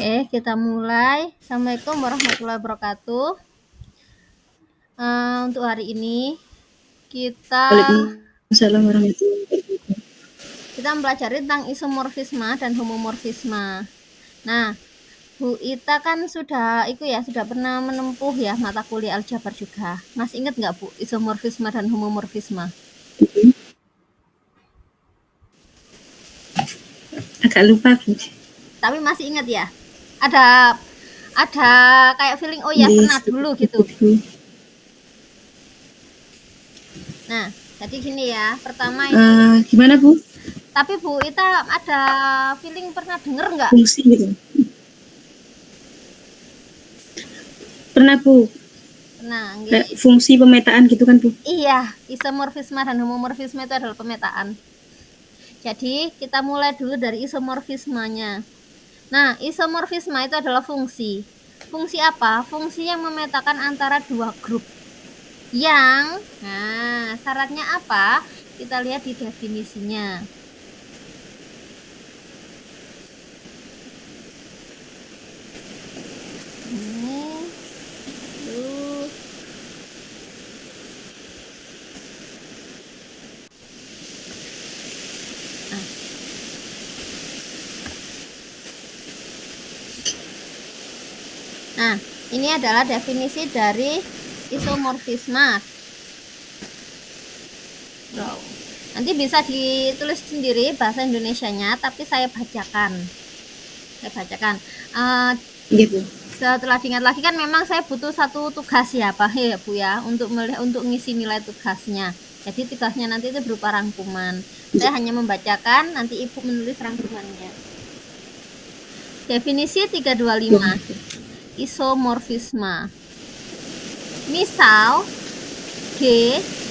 Oke, kita mulai. Assalamualaikum warahmatullahi wabarakatuh. Untuk hari ini kita Waalaikumsalam warahmatullahi wabarakatuh. mempelajari tentang isomorfisme dan homomorfisme. Nah, Bu Ita kan sudah pernah menempuh ya mata kuliah aljabar juga. Masih ingat nggak Bu isomorfisme dan homomorfisme? Agak lupa, Bu. Tapi masih ingat ya? Ada kayak feeling oh ya pernah dulu gitu. Nah, jadi gini ya, pertama ini gimana, Bu? tapi Bu Ita ada feeling pernah denger nggak? Fungsi gitu. Pernah, Bu. Nah, fungsi pemetaan gitu kan, Bu? Iya, isomorfisme dan homomorfisme itu adalah pemetaan. Jadi, kita mulai dulu dari isomorfismenya. Nah, isomorfisme itu adalah fungsi. Fungsi apa? Fungsi yang memetakan antara dua grup. Nah, syaratnya apa? Kita lihat di definisinya. Nah, ini adalah definisi dari isomorfisme. Nanti bisa ditulis sendiri bahasa Indonesianya, tapi saya bacakan. Gitu. Setelah diingat lagi kan memang saya butuh satu tugas ya, Pak ya Bu ya, untuk ngisi nilai tugasnya. Jadi tugasnya nanti itu berupa rangkuman. Saya hanya membacakan, nanti Ibu menulis rangkumannya. Definisi 325. Isomorfisme. Misal G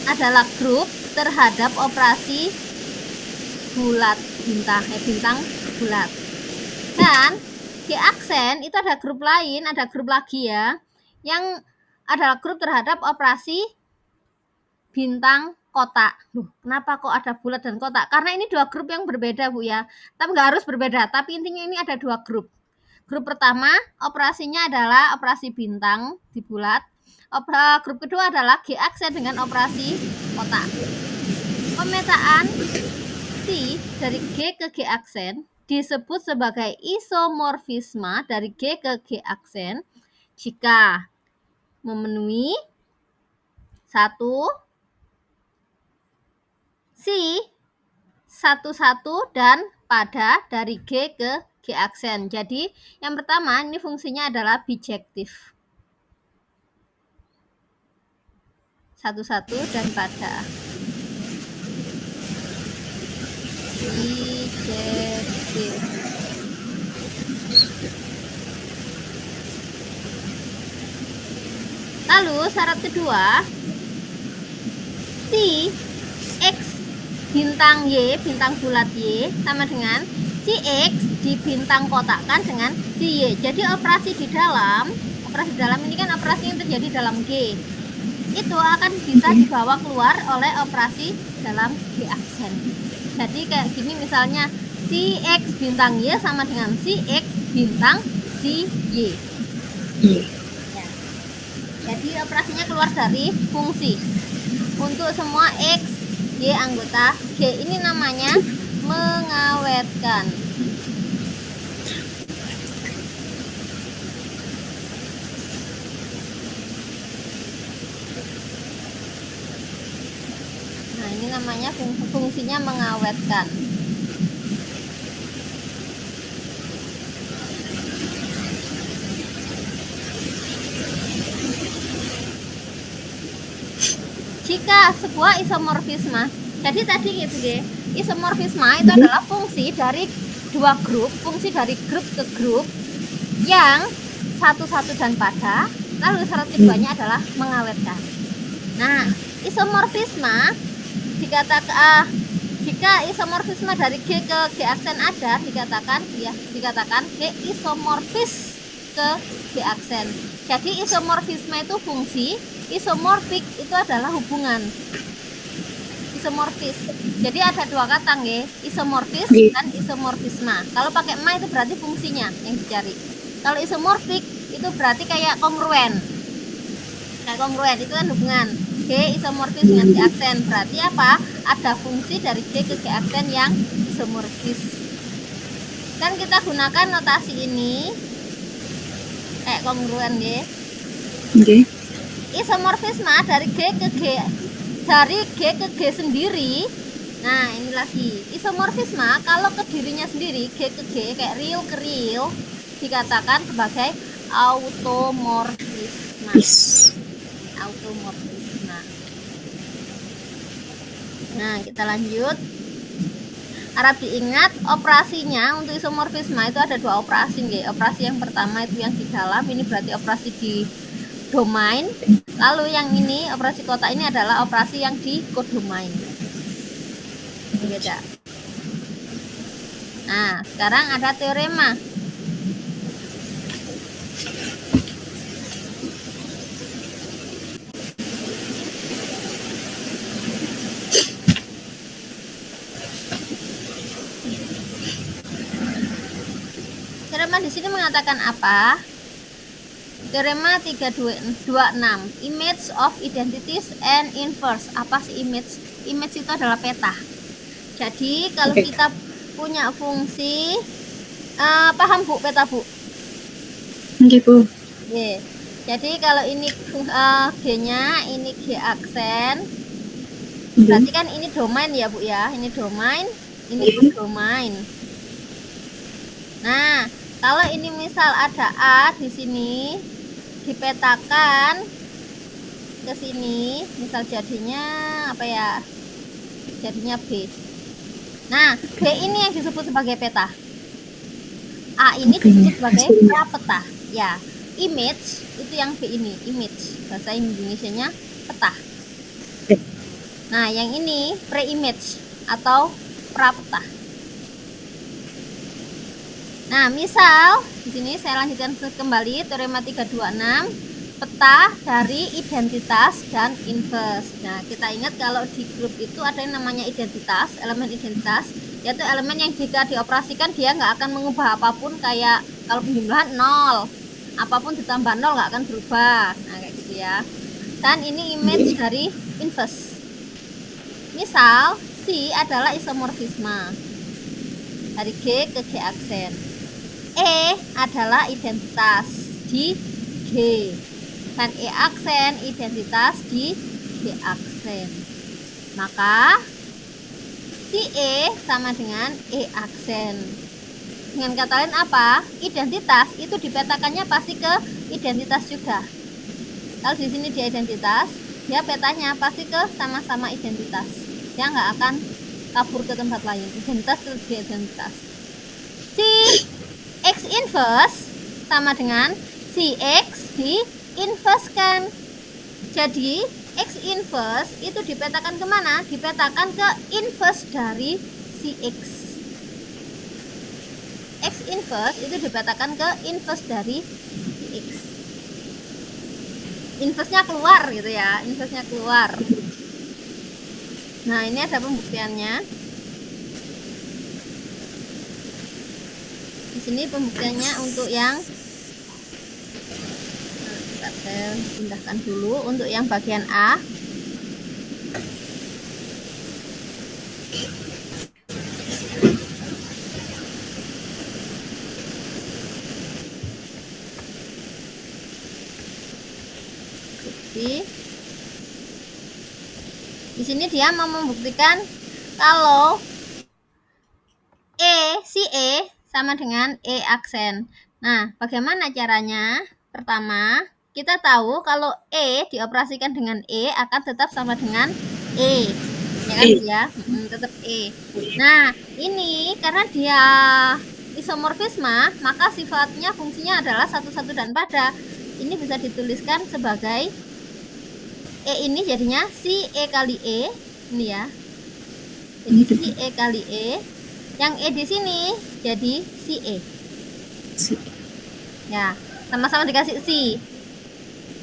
adalah grup terhadap operasi bulat bintang bulat. Dan G aksen itu ada grup lain, ada grup lagi ya, yang adalah grup terhadap operasi bintang kotak. Kenapa kok ada bulat dan kotak? Karena ini dua grup yang berbeda, Bu ya. Tapi nggak harus berbeda, tapi intinya ini ada dua grup. Grup pertama operasinya adalah operasi bintang di bulat. Grup kedua adalah G aksen dengan operasi kotak. Pemetaan C dari G ke G aksen disebut sebagai isomorfisme dari G ke G aksen jika memenuhi 1 C 1 dan pada dari G ke G aksen. Jadi yang pertama ini fungsinya adalah bijektif. 1 dan pada. Bijektif. Lalu syarat kedua, si X bintang Y, bintang bulat Y sama dengan si X di bintang kotakkan dengan si Y. Jadi operasi dalam ini kan operasi yang terjadi dalam G. Itu akan bisa dibawa keluar oleh operasi dalam G aksen. Jadi kayak gini misalnya si X bintang Y sama dengan si X bintang si Y. Ya. Jadi operasinya keluar dari fungsi. Untuk semua X, Y anggota G ini namanya mengawetkan. Nah, ini namanya fungsinya mengawetkan. Jika sebuah isomorfisme, jadi tadi gitu deh, isomorfisme itu adalah fungsi dari dua grup, fungsi dari grup ke grup yang 1 dan pada, lalu syarat keduanya adalah mengawetkan. Nah, isomorfisme dikatakan jika isomorfisme dari G ke G aksen ada, dikatakan G isomorfis ke G aksen. Jadi isomorfisme itu fungsi, isomorfik itu adalah hubungan. Isomorfis. Jadi ada dua kata nggih, isomorfis dan isomorfisme. Kalau pakai ma itu berarti fungsinya yang dicari. Kalau isomorfik itu berarti kayak kongruen. Kayak kongruen itu kan hubungan G isomorfis dengan G aksen. Berarti apa? Ada fungsi dari G ke G aksen yang isomorfis. Kan kita gunakan notasi ini kayak kongruen ya. Oke. Isomorfisme dari G ke G ke G sendiri. Nah, ini lagi isomorfisme kalau ke dirinya sendiri G ke G kayak real ke real dikatakan sebagai automorfisme. Automorfisme. Nah, kita lanjut. Harap diingat operasinya untuk isomorfisme itu ada dua operasi nggih. Operasi yang pertama itu yang di dalam, ini berarti operasi di domain. Lalu yang ini operasi kotak ini adalah operasi yang di codomain. Beda. Nah, sekarang ada teorema. Teorema di sini mengatakan apa? Teorema 326, image of identities and inverse. Apa sih image? Image itu adalah peta. Jadi kalau kita punya fungsi, paham Bu peta Bu? Oke Bu. Yeah. Jadi kalau ini G-nya, ini G aksen, berarti kan ini domain ya Bu ya. Ini domain, ini domain. Nah, kalau ini misal ada A di sini, dipetakan ke sini, misal jadinya apa ya? Jadinya B. Nah, B ini yang disebut sebagai peta. A ini disebut sebagai prapeta. Ya, image itu yang B ini, image. Bahasa Indonesianya peta. Nah, yang ini pre-image atau prapeta. Nah, misal di sini saya lanjutkan kembali teorema 326, peta dari identitas dan inverse. Nah, kita ingat kalau di grup itu ada yang namanya identitas, elemen identitas, yaitu elemen yang jika dioperasikan dia nggak akan mengubah apapun, kayak kalau penjumlahan 0, apapun ditambah 0 nggak akan berubah. Nah, kayak gitu ya. Dan ini image dari inverse. Misal C adalah isomorfisme dari G ke G aksen. E adalah identitas di G, dan E aksen identitas di G aksen. Maka si E sama dengan E aksen. Dengan kata lain apa? Identitas itu dipetakannya pasti ke identitas juga. Kalau di sini dia identitas, dia petanya pasti ke sama-sama identitas. Dia nggak akan kabur ke tempat lain. Identitas itu dia identitas. Si X inverse sama dengan si X di inverse kan. Jadi X inverse itu dipetakan kemana? Dipetakan ke inverse dari si X. X inverse itu dipetakan ke inverse dari si X. Inverse-nya keluar gitu ya, inverse-nya keluar. Nah, ini ada pembuktiannya. Di sini pembuktiannya untuk yang saya pindahkan dulu untuk yang bagian A. Di sini dia mau membuktikan kalau si E sama dengan E aksen. Nah, bagaimana caranya? Pertama, kita tahu kalau E dioperasikan dengan E akan tetap sama dengan E. Ya kan ya? Tetap E. Nah, ini karena dia isomorfisme, maka sifatnya fungsinya adalah satu-satu dan pada. Ini bisa dituliskan sebagai E ini jadinya si E kali E. Ini ya. Jadi si E kali E. Yang E di sini jadi si E. Ya, sama-sama dikasih si.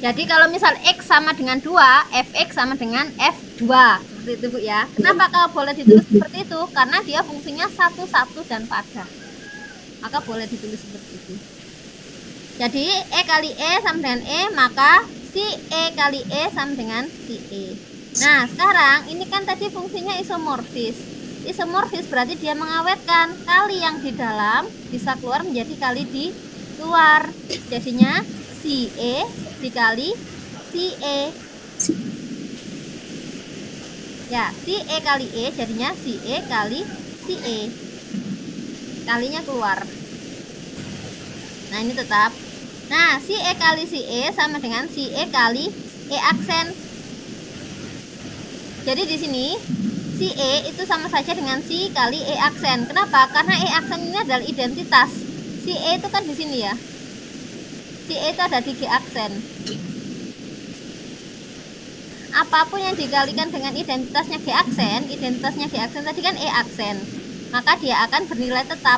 Jadi kalau misal X sama dengan 2, Fx sama dengan F2. Seperti itu Bu ya. Kenapa kalau boleh ditulis seperti itu? Karena dia fungsinya satu-satu dan pada. Maka boleh ditulis seperti itu. Jadi E kali E sama dengan E, maka si E kali E sama dengan si E. Nah, sekarang ini kan tadi fungsinya isomorfis. Isomorfis berarti dia mengawetkan. Kali yang di dalam bisa keluar menjadi kali di luar. Jadinya si E dikali si E. Ya, si E kali E jadinya si E kali si E. Kalinya keluar. Nah, ini tetap. Nah, si E kali si E sama dengan si E kali E aksen. Jadi di sini si E itu sama saja dengan si kali E aksen. Kenapa? Karena E aksen ini adalah identitas. Si E itu kan di sini ya. Si E itu ada di G aksen. Apapun yang dikalikan dengan identitasnya G aksen tadi kan E aksen. Maka dia akan bernilai tetap.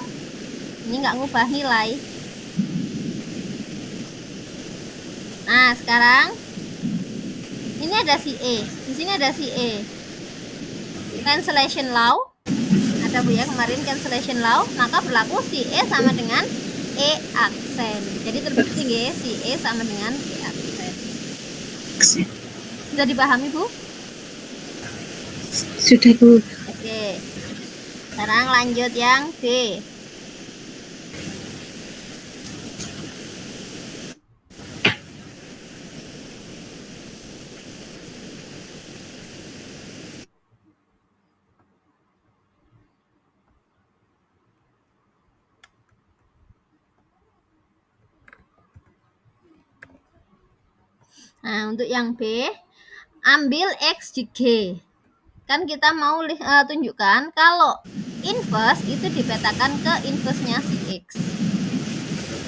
Ini nggak ngubah nilai. Nah, sekarang ini ada si E, di sini ada si E. Cancellation law, ada Bu ya kemarin cancellation law, maka berlaku si E sama dengan E aksen. Jadi terbukti ya, si E sama dengan E aksen. Sudah dipahami Bu? Sudah Bu. Oke. Sekarang lanjut yang B. Nah, untuk yang B, ambil X di G. Kan kita mau tunjukkan kalau inverse itu dipetakan ke inverse-nya si X.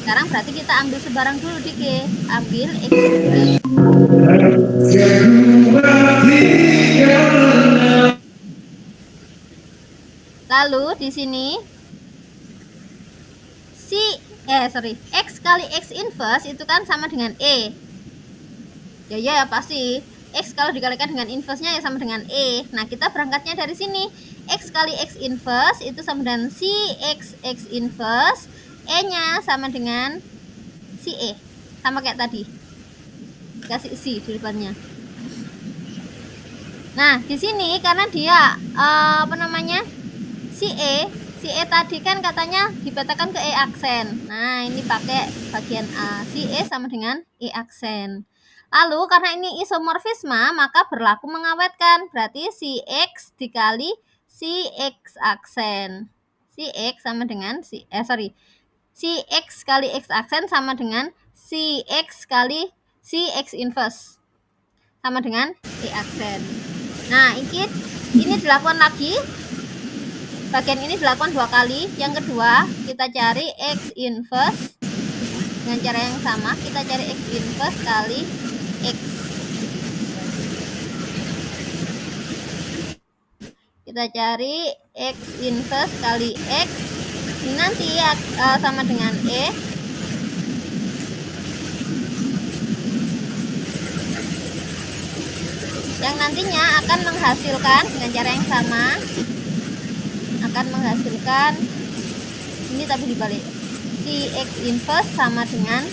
Sekarang berarti kita ambil sebarang dulu di G. Ambil X di G. Lalu di sini X kali X inverse itu kan sama dengan E. Ya pasti. X kalau dikalikan dengan inverse-nya ya sama dengan E. Nah, kita berangkatnya dari sini. X kali X inverse itu sama dengan si X inverse. E-nya sama dengan si E. Sama kayak tadi. Kasih si di depannya. Nah, di sini karena dia si E tadi kan katanya dipetakan ke E aksen. Nah, ini pakai bagian A. Si E sama dengan E aksen. Lalu karena ini isomorfisme, maka berlaku mengawetkan. Berarti si X dikali si X aksen. Si X sama dengan si X kali X aksen sama dengan si X kali si X inverse. Sama dengan E aksen. Nah, ini dilakukan lagi. Bagian ini dilakukan 2 kali. Yang kedua, kita cari X inverse dengan cara yang sama. Kita cari X inverse kali X. Kita cari X inverse kali X. Ini nanti sama dengan E. Yang nantinya akan menghasilkan dengan cara yang sama. Akan menghasilkan ini tapi dibalik. Si X inverse sama dengan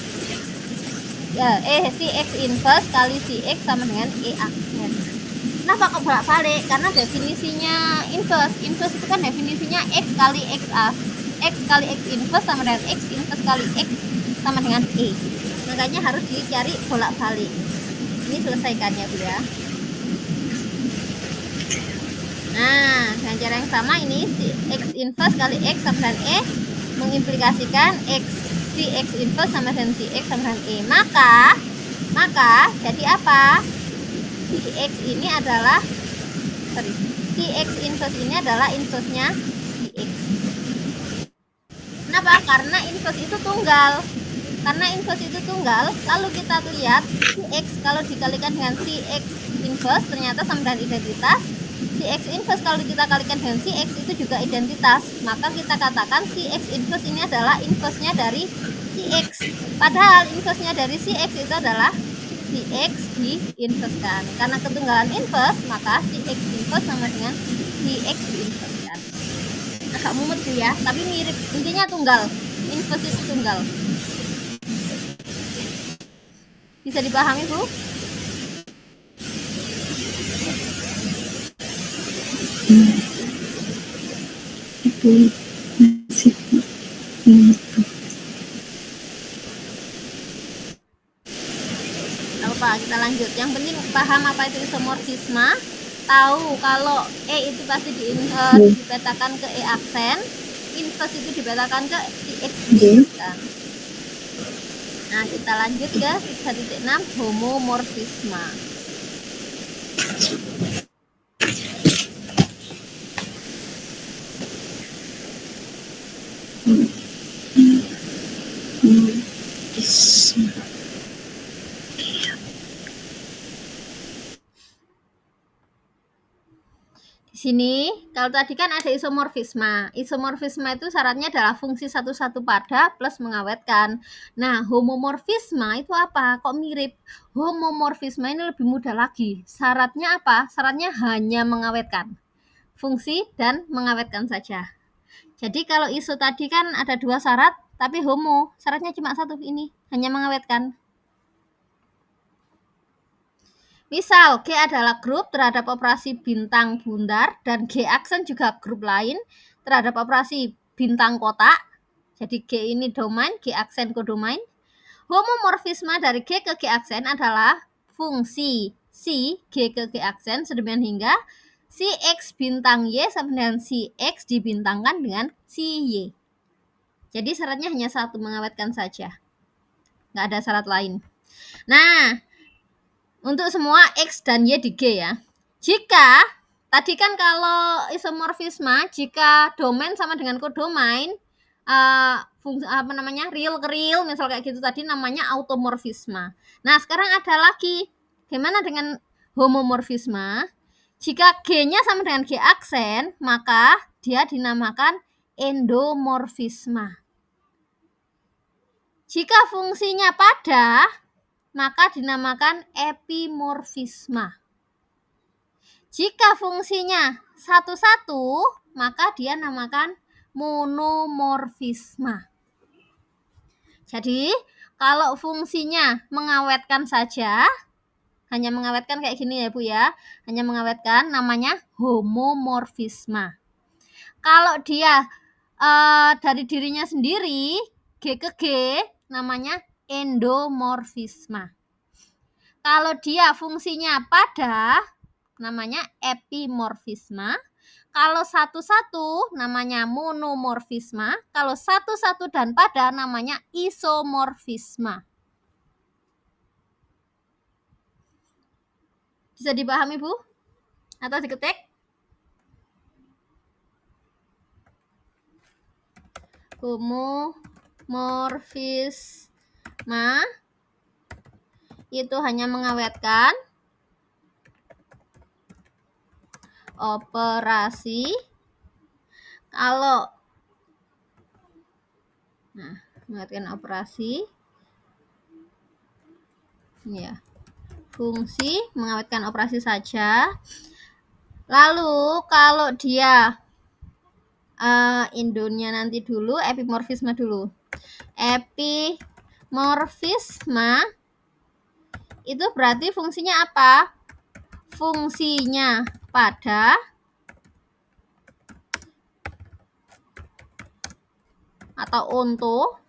si X inverse kali si X sama dengan E aksen. Kenapa kok bolak-balik? Karena definisinya inverse itu kan definisinya X kali X kali X inverse sama dengan X inverse kali X sama dengan E. Makanya harus dicari bolak-balik. Ini selesaikannya Bu ya. Nah, dengan cara yang sama ini si X inverse kali X sama dengan E mengimplikasikan si X inverse sama dengan si X sama dengan E. Maka jadi apa? Si X ini adalah si X inverse ini adalah inverse-nya si X. Kenapa? Karena inverse itu tunggal. Lalu kita lihat si X kalau dikalikan dengan si X inverse ternyata sama dengan identitas. Si X inverse kalau kita kalikan dengan si X itu juga identitas. Maka kita katakan si X inverse ini adalah inverse-nya dari si X. Padahal inverse-nya dari si X itu adalah si X di inverse kan. Karena ketunggalan inverse, maka si X inverse sama dengan si X di inverse kan. Agak mumet tuh ya, tapi mirip. Intinya tunggal. Inverse itu tunggal. Bisa dipahami, Bu? Itu masih Apa, kita lanjut. Yang penting paham apa itu isomorfisme, tahu kalau E itu pasti dipetakan ke E aksen, inverse itu dipetakan ke si X kan. Nah, kita lanjut ke 3.6 homomorfisme. Di sini, kalau tadi kan ada isomorfisme. Isomorfisme itu syaratnya adalah fungsi satu-satu pada plus mengawetkan. Nah, homomorfisme itu apa? Kok mirip? Homomorfisme ini lebih mudah lagi. Syaratnya apa? Syaratnya hanya mengawetkan. Fungsi dan mengawetkan saja. Jadi kalau iso tadi kan ada 2 syarat, tapi homo syaratnya cuma satu, ini hanya mengawetkan. Misal, G adalah grup terhadap operasi bintang bundar dan G aksen juga grup lain terhadap operasi bintang kotak. Jadi G ini domain, G aksen kodomain. Homomorfisme dari G ke G aksen adalah fungsi si G ke G aksen sedemikian hingga si X bintang Y sama dengan si X dibintangkan dengan si Y. Jadi syaratnya hanya satu, mengawetkan saja. Nggak ada syarat lain. Nah, untuk semua X dan Y di G ya. Jika tadi kan kalau isomorfisme, jika domain sama dengan kodomain, fungsi apa namanya, real ke real, misal kayak gitu tadi namanya automorfisme. Nah, sekarang ada lagi, gimana dengan homomorfisme? Jika G-nya sama dengan G aksen, maka dia dinamakan endomorfisme. Jika fungsinya pada, maka dinamakan epimorfisme. Jika fungsinya satu-satu, maka dia namakan monomorfisme. Jadi, kalau fungsinya mengawetkan saja, hanya mengawetkan kayak gini ya Bu ya, hanya mengawetkan, namanya homomorfisme. Kalau dia dari dirinya sendiri, G ke G, namanya endomorfisme. Kalau dia fungsinya pada, namanya epimorfisme. Kalau satu-satu namanya monomorfisme. Kalau satu-satu dan pada namanya isomorfisme. Bisa dipahami Bu? Atau diketik? Homomorfisme itu hanya mengawetkan operasi kalau mengawetkan operasi ya, fungsi mengawetkan operasi saja. Lalu kalau dia indonya nanti dulu, epimorfisme dulu. Epimorfisme itu berarti fungsinya apa? Fungsinya pada atau untuk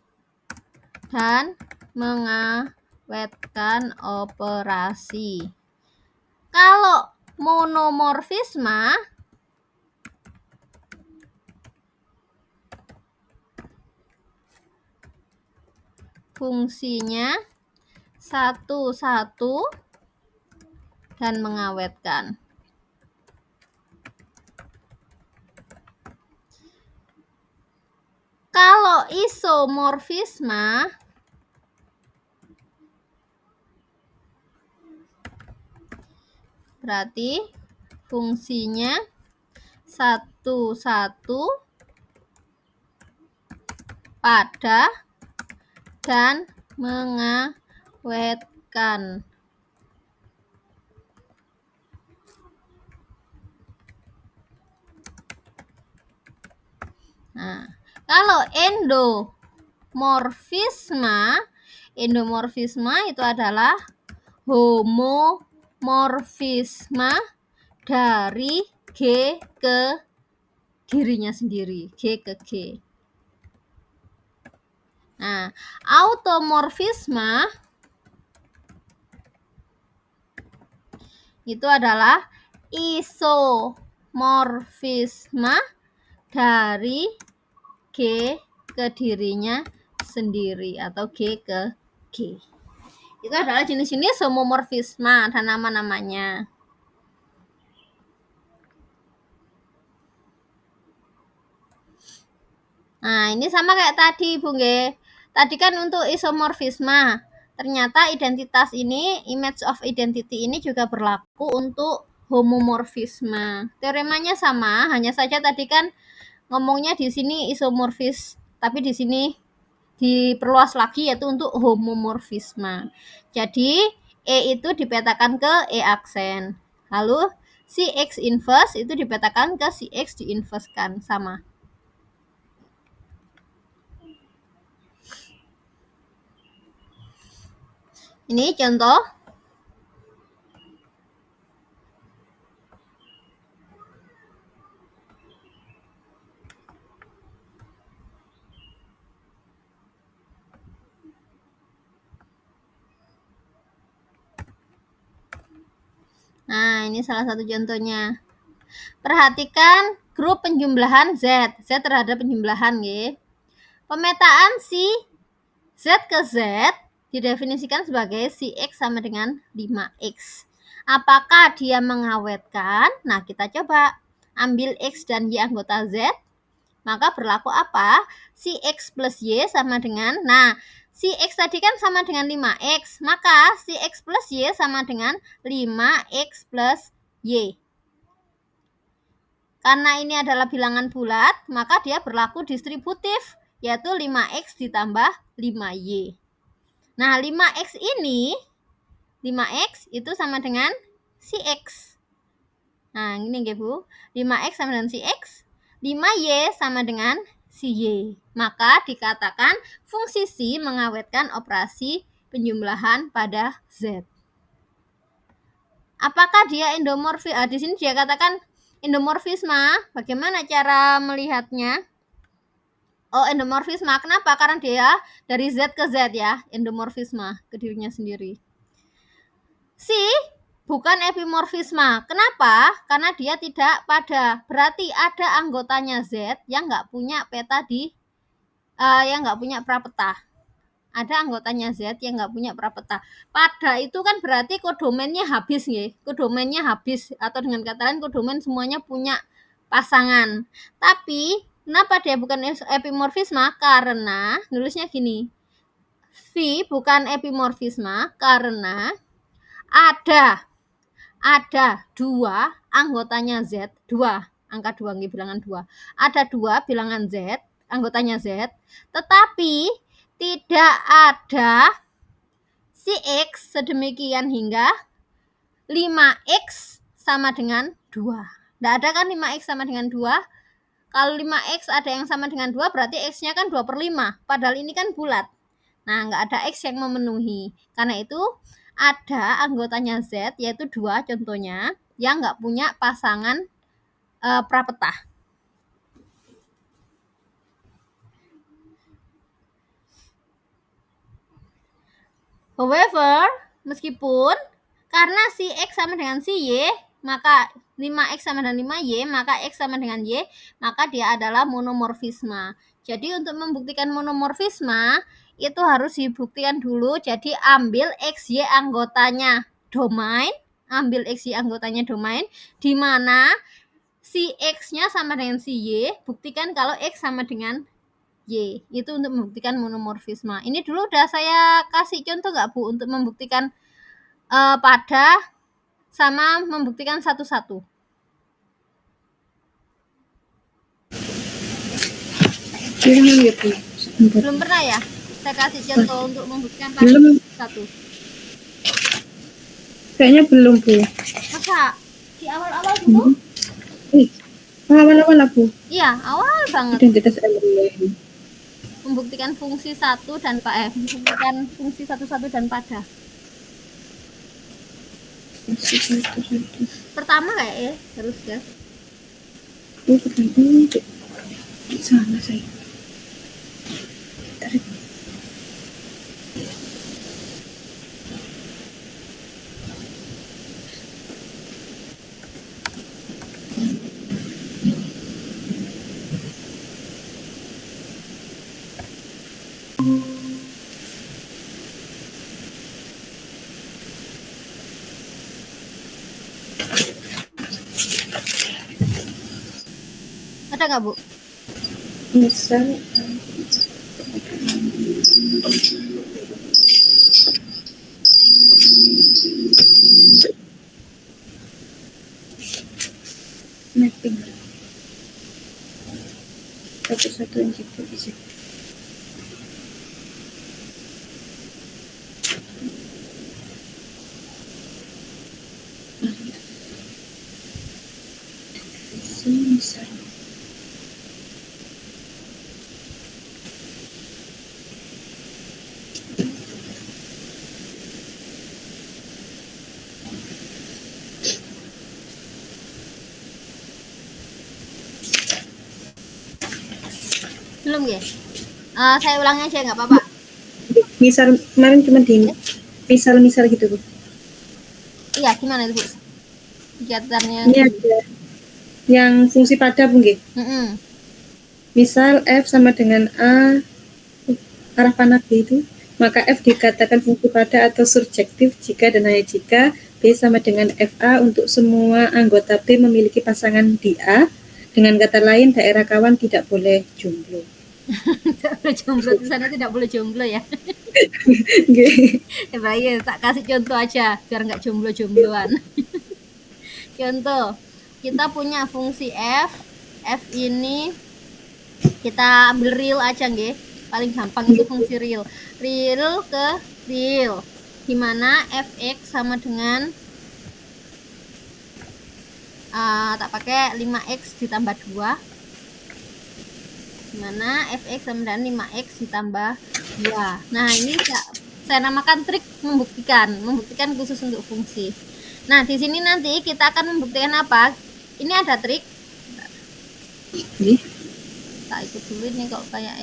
dan mengawetkan operasi. Kalau monomorfisme fungsinya satu-satu dan mengawetkan. Kalau isomorfisme berarti fungsinya satu-satu pada dan mengawetkan. Nah, kalau endomorfisme Endomorfisme itu adalah homomorfisme dari G ke dirinya sendiri, G ke G. Nah, automorfisme itu adalah isomorfisme dari G ke dirinya sendiri atau G ke G. Itu adalah jenis-jenis homomorfisme, ada nama-namanya. Nah, ini sama kayak tadi, Bu Nge. Tadi kan untuk isomorfisme. Ternyata identitas ini, image of identity ini juga berlaku untuk homomorfisme. Teoremanya sama, hanya saja tadi kan ngomongnya di sini isomorfis, tapi di sini diperluas lagi yaitu untuk homomorfisme. Jadi, E itu dipetakan ke E aksen. Lalu, si X inverse itu dipetakan ke si X diinversekan, sama. Ini contoh. Nah, ini salah satu contohnya. Perhatikan grup penjumlahan Z. Z terhadap penjumlahan, ya. Pemetaan si Z ke Z didefinisikan sebagai si X sama dengan 5X. Apakah dia mengawetkan? Nah, kita coba ambil X dan Y anggota Z. Maka berlaku apa? Si X plus Y sama dengan, nah, si X tadi kan sama dengan 5X. Maka si X plus Y sama dengan 5X plus Y. Karena ini adalah bilangan bulat, maka dia berlaku distributif, yaitu 5X ditambah 5Y. Nah, 5X ini, 5X itu sama dengan si X. Nah, ini ya, Bu. 5X sama dengan si X, 5Y sama dengan si Y. Maka dikatakan fungsi si mengawetkan operasi penjumlahan pada Z. Apakah dia endomorfis? Di sini dia katakan endomorfisme. Bagaimana cara melihatnya? Oh, endomorfisme. Kenapa? Karena dia dari Z ke Z, ya. Endomorfisme ke dirinya sendiri. Si bukan epimorfisme. Kenapa? Karena dia tidak pada. Berarti ada anggotanya Z yang nggak punya peta yang nggak punya prapeta. Ada anggotanya Z yang nggak punya prapeta. Pada itu kan berarti kodomennya habis, ya. Kodomennya habis, atau dengan kata lain kodomen semuanya punya pasangan. Tapi kenapa dia bukan epimorfisme? Karena nulisnya gini. V bukan epimorfisme karena ada dua anggotanya Z, angka 2 bilangan 2. Ada 2 bilangan Z, anggotanya Z, tetapi tidak ada si X sedemikian hingga 5X sama dengan 2. Tidak ada kan 5X sama dengan 2? Kalau 5X ada yang sama dengan 2, berarti X-nya kan 2/5. Padahal ini kan bulat. Nah, nggak ada X yang memenuhi. Karena itu ada anggotanya Z, yaitu 2 contohnya, yang nggak punya pasangan prapeta. However, meskipun karena si X sama dengan si Y, maka 5X sama dengan 5Y, maka X sama dengan Y, maka dia adalah monomorfisme. Jadi untuk membuktikan monomorfisme, itu harus dibuktikan dulu. Jadi ambil XY anggotanya domain, di mana si X-nya sama dengan si Y, buktikan kalau X sama dengan Y. Itu untuk membuktikan monomorfisme. Ini dulu udah saya kasih contoh nggak, Bu, untuk membuktikan pada sama membuktikan satu-satu? Belum pernah, ya? Saya kasih contoh untuk membuktikan pada satu. Kayaknya belum, Bu. Masa? Di awal-awal dulu? Awal-awal lah, Bu. Iya, awal banget. Identitas elemen. membuktikan fungsi membuktikan fungsi satu dan pada. Fungsi satu. Pertama kayak ya, terus ya. Pertama salah saya. Tarik. Ada nggak, Bu? Misal mapping satu yang gitu bisa. Misal Belum ya? Saya ulangnya aja nggak apa-apa. misal kemarin cuma di misal gitu, Bu. Iya, gimana itu, Bu? Kegiatannya. Ini ada yang fungsi pada, Bu, nggih. Misal F sama dengan A arah panah B itu, maka F dikatakan fungsi pada atau surjektif jika dan hanya jika B sama dengan FA untuk semua anggota B memiliki pasangan di A. Dengan kata lain, daerah kawan tidak boleh jomblo. Tidak boleh jomblo, tulisannya tidak boleh jomblo ya. Ya baik, tak kasih contoh aja biar nggak jomblo-jombloan. Contoh, kita punya fungsi F ini kita ambil real aja nggih. Paling gampang itu fungsi real ke real, dimana fx sama dengan tak pakai 5x ditambah 2, dimana fx sama dengan 5x ditambah 2. Nah, ini saya namakan trik membuktikan khusus untuk fungsi. Nah, di sini nanti kita akan membuktikan apa? Ini ada trik. Tak ikut dulu nih kok kayak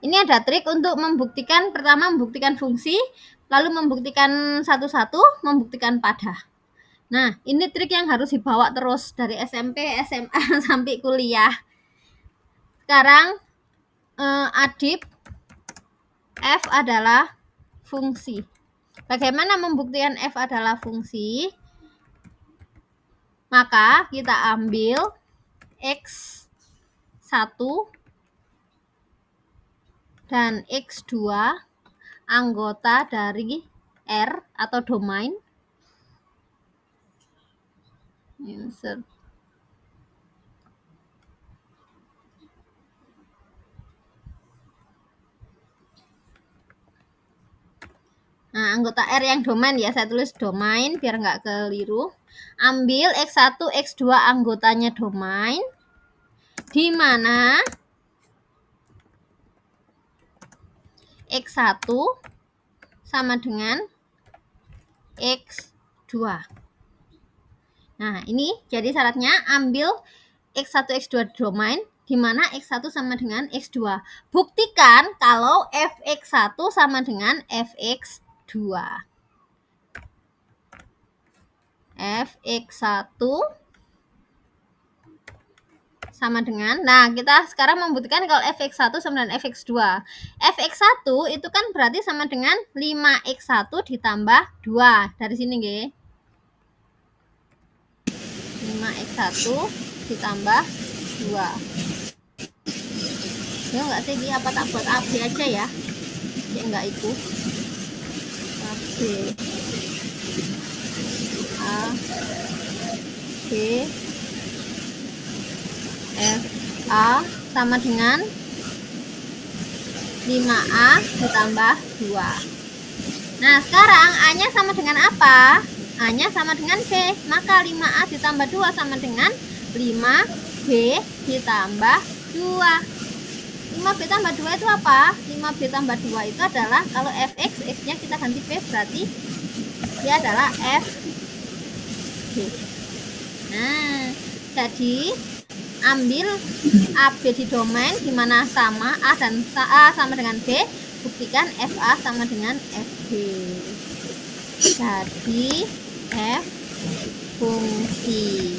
Ini ada trik untuk membuktikan, pertama membuktikan fungsi, lalu membuktikan satu-satu, membuktikan pada. Nah, ini trik yang harus dibawa terus dari SMP, SMA sampai kuliah. Sekarang adip F adalah fungsi. Bagaimana membuktikan F adalah fungsi? Maka kita ambil X1 dan X2 anggota dari R atau domain. Insert. Nah, anggota R yang domain ya, saya tulis domain biar nggak keliru. Ambil X1, X2 anggotanya domain, di mana X1 sama dengan X2. Nah, ini jadi syaratnya ambil X1, X2 domain, di mana X1 sama dengan X2. Buktikan kalau Fx1 sama dengan Fx2. Fx1 sama dengan, nah kita sekarang membuktikan kalau Fx1 sama dengan Fx2. Fx1 itu kan berarti sama dengan 5x1 ditambah 2. Dari sini nggih. 5x1 ditambah 2. Ya enggak sih, ini apa tak buat AB aja ya? Ya enggak itu. AB. A B F A sama dengan 5A ditambah 2. Nah, sekarang A-nya sama dengan apa? A-nya sama dengan B. Maka 5A ditambah 2 sama dengan 5B ditambah 2. 5B tambah 2 itu apa? 5B tambah 2 itu adalah, kalau fx, x-nya kita ganti B, berarti dia adalah f B. Nah, jadi ambil AB di domain dimana sama A dan A sama dengan B, buktikan FA sama dengan FB. Jadi F fungsi.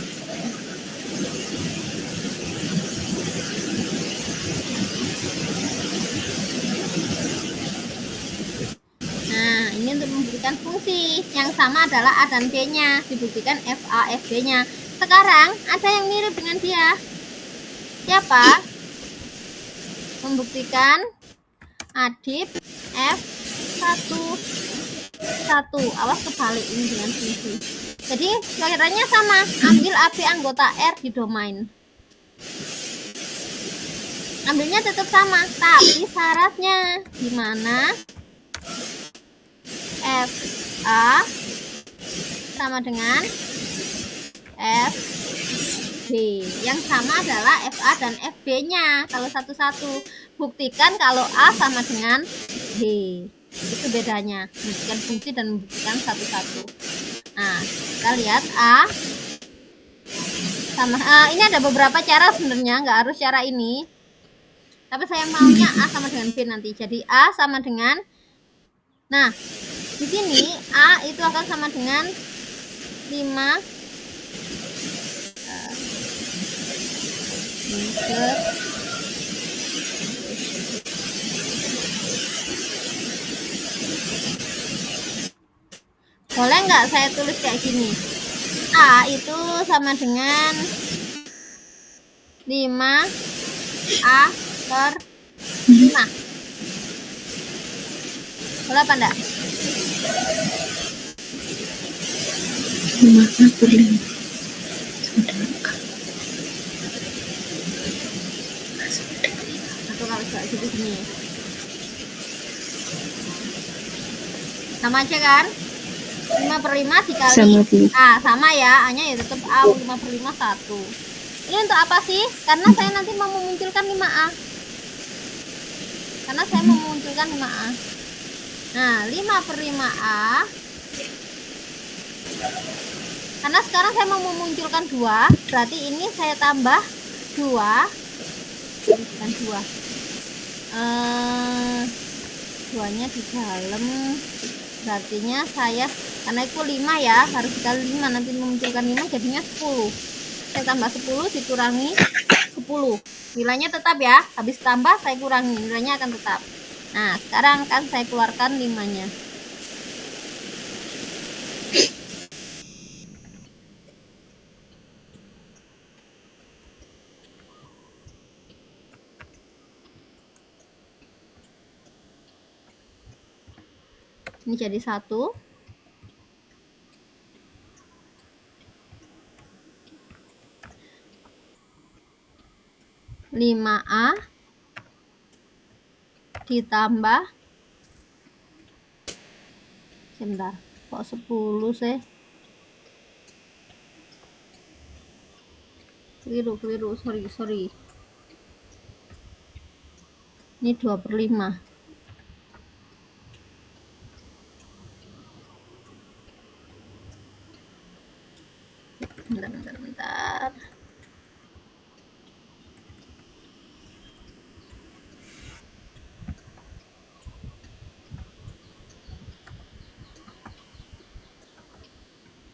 Nah, ini untuk membuktikan fungsi. Yang sama adalah A dan B-nya, dibuktikan FA, FB-nya. Sekarang ada yang mirip dengan dia. Siapa? Membuktikan adip F1. Awas kebalik ini dengan fungsi. Jadi caranya sama, ambil AB anggota R di domain. Ambilnya tetap sama, tapi syaratnya gimana? FA sama dengan FB. Yang sama adalah FA dan FB-nya. Kalau satu-satu, buktikan kalau A sama dengan B. Itu bedanya, membuktikan fungsi dan membuktikan satu-satu. Nah, kita lihat A sama ini ada beberapa cara sebenarnya, nggak harus cara ini. Tapi saya maunya A sama dengan B nanti. Jadi A sama dengan, nah, di sini A itu akan sama dengan 5 boleh nggak saya tulis kayak gini? A itu sama dengan 5A per 5. Boleh apa enggak? 5A per 5. Atau kalau kayak gitu gini. Sama aja kan? 5 per 5 dikali sama ya, A-nya ya tetap A, 5 per 5 1. Ini untuk apa sih? Karena saya nanti mau memunculkan 5A. Nah, 5 per 5A. Karena sekarang saya mau memunculkan 2, berarti ini saya tambah 2. Bukan 2. 2-nya di dalam. Berartinya saya, karena itu 5 ya, harus dikali 5, nanti memunculkan 5 jadinya 10. Saya tambah 10 dikurangi 10. Nilainya tetap ya, habis tambah saya kurangi, nilainya akan tetap. Nah, sekarang kan saya keluarkan 5-nya. Ini jadi 1. 5A ditambah, sebentar, kok 10 sih? Keliru, sorry. Ini 2 per 5. Bentar.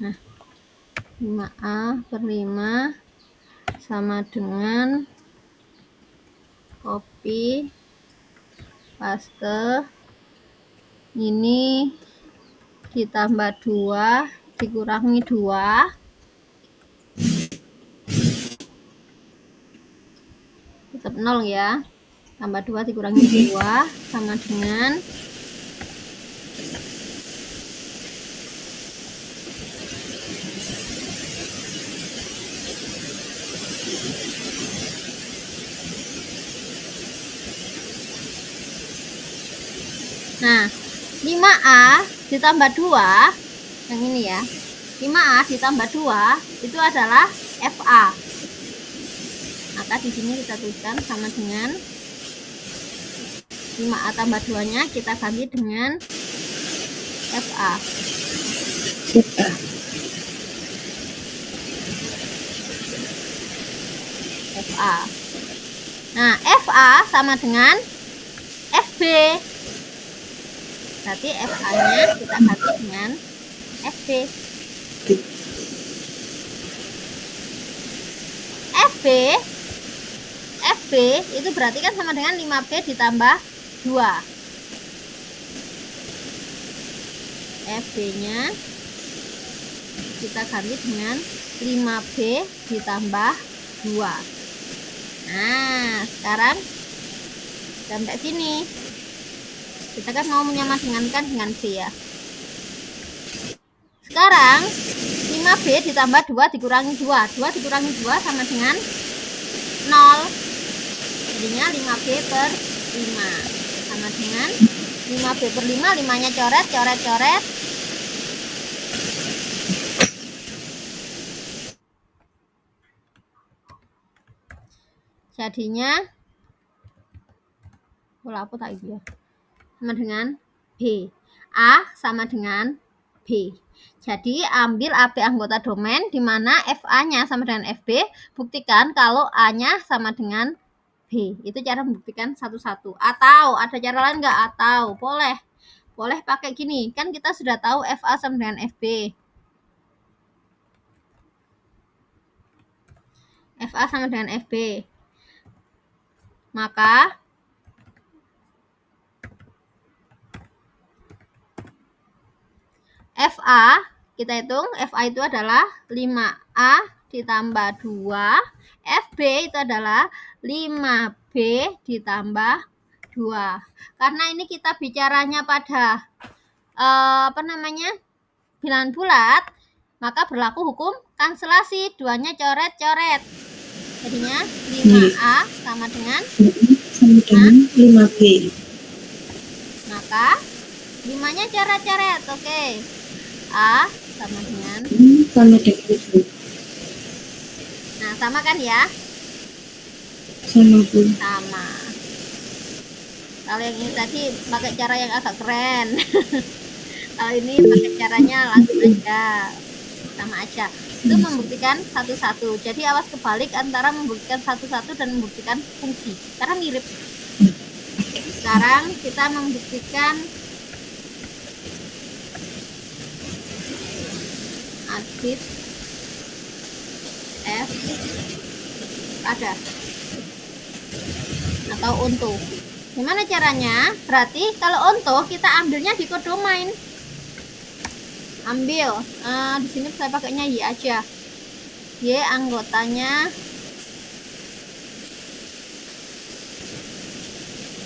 Nah, 5A per 5 sama dengan, copy paste, ini ditambah 2 dikurangi 2 tetap 0 ya, tambah 2 dikurangi 2 sama dengan nah, 5A ditambah 2, yang ini ya, 5A ditambah 2 itu adalah FA. Maka di sini kita tuliskan sama dengan 5A tambah 2-nya kita ganti dengan FA. FA. Nah, FA sama dengan FB. Berarti FA-nya kita ganti dengan FB. FB itu berarti kan sama dengan 5B ditambah 2. FB-nya kita ganti dengan 5B ditambah 2. Nah, sekarang sampai sini. Kita kan mau menyamadengankan dengan B ya. Sekarang 5B ditambah 2 dikurangi 2. 2 dikurangi 2 sama dengan 0. Jadinya 5B per 5 sama dengan 5B per 5. 5-nya coret, coret, coret. Jadinya pola apa tak itu ya, sama dengan B. A sama dengan B. Jadi ambil AB anggota domain di mana FA-nya sama dengan FB, buktikan kalau A-nya sama dengan B. Itu cara membuktikan satu-satu. Atau ada cara lain nggak? Atau boleh pakai gini. Kan kita sudah tahu FA sama dengan FB. FA sama dengan FB. Maka FA, kita hitung FA itu adalah 5A ditambah 2, FB itu adalah 5B ditambah 2. Karena ini kita bicaranya pada bilangan bulat, maka berlaku hukum kanselasi, 2-nya coret-coret. Jadinya 5A sama dengan 5B. Maka 5-nya coret-coret. Oke. A sama dengan itu. Nah, sama kan ya? Sama, Bu. Sama. Kalau yang ini tadi pakai cara yang agak keren. Kalau ini pakai caranya langsung aja. Sama aja. Itu membuktikan satu-satu. Jadi awas kebalik antara membuktikan satu-satu dan membuktikan fungsi. Karena mirip. Sekarang kita membuktikan adit F ada atau onto. Gimana caranya? Berarti kalau onto kita ambilnya di kodomain. Ambil di sini saya pakainya Y aja. Y anggotanya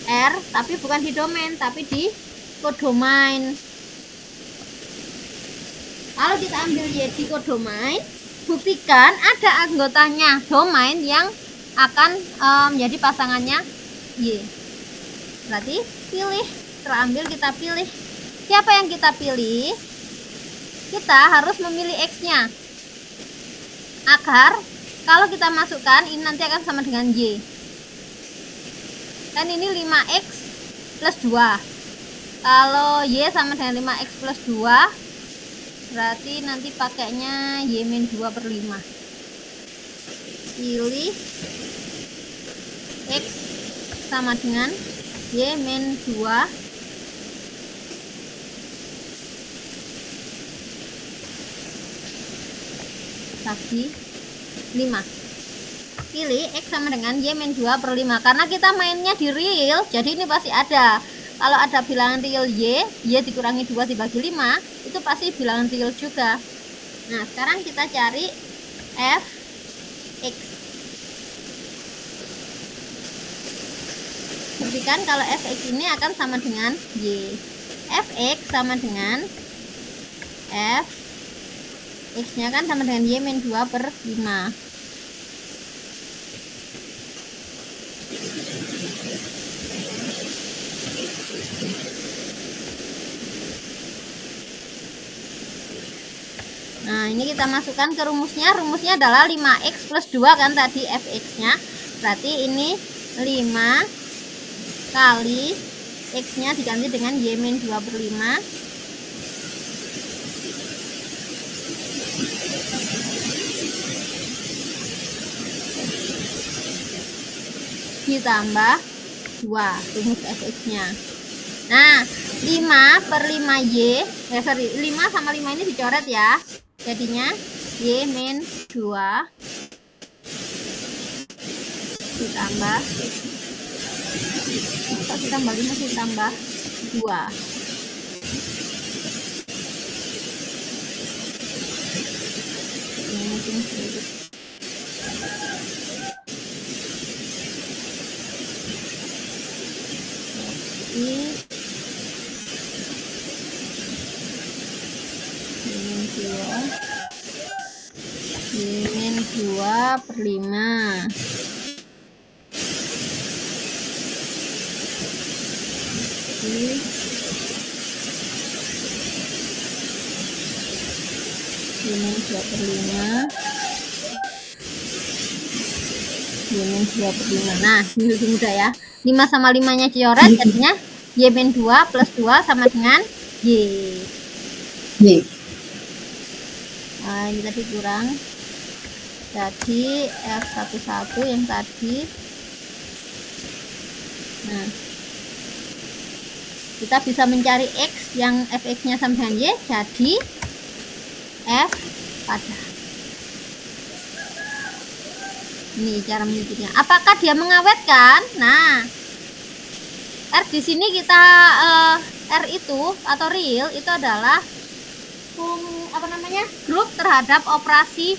R, tapi bukan di domain, tapi di kodomain. Kalau kita ambil Y di kodomain, buktikan ada anggotanya domain yang akan menjadi pasangannya Y. Berarti pilih, terambil kita pilih. Siapa yang kita pilih? Kita harus memilih X-nya. Agar kalau kita masukkan, ini nanti akan sama dengan Y. Kan ini 5X plus 2. Kalau Y sama dengan 5X plus 2, berarti nanti pakainya Y-2 per 5. Pilih X sama dengan Y-2 bagi 5. Pilih X sama dengan Y-2 per 5. Karena kita mainnya di real, jadi ini pasti ada. Kalau ada bilangan real Y dikurangi 2 dibagi 5, itu pasti bilangan real juga. Nah, sekarang kita cari F X. Buktikan kalau F X ini akan sama dengan Y. F X sama dengan F X-nya kan sama dengan Y-2 per 5. Nah, ini kita masukkan ke rumusnya. Rumusnya adalah 5x plus 2 kan tadi fx-nya. Berarti ini 5 kali x-nya diganti dengan y-2/5 ditambah 2, rumus fx-nya. Nah, 5/5y, 5 sama 5 ini dicoret ya. Jadinya y-2 ditambah, kok ditambah 5 ditambah 2. Ini mungkin sedikit. Y-2/5 Y-2/5. Nah, ini lebih mudah ya. 5 sama 5 nya coret, jadinya Y-2 plus 2 sama dengan Y. Nah, ini tadi kurang. Jadi F11 yang tadi. Nah, kita bisa mencari X yang fx-nya sama dengan Y, jadi F pada. Ini cara menyebutnya. Apakah dia mengawetkan? Nah, R di sini kita R itu atau real itu adalah grup terhadap operasi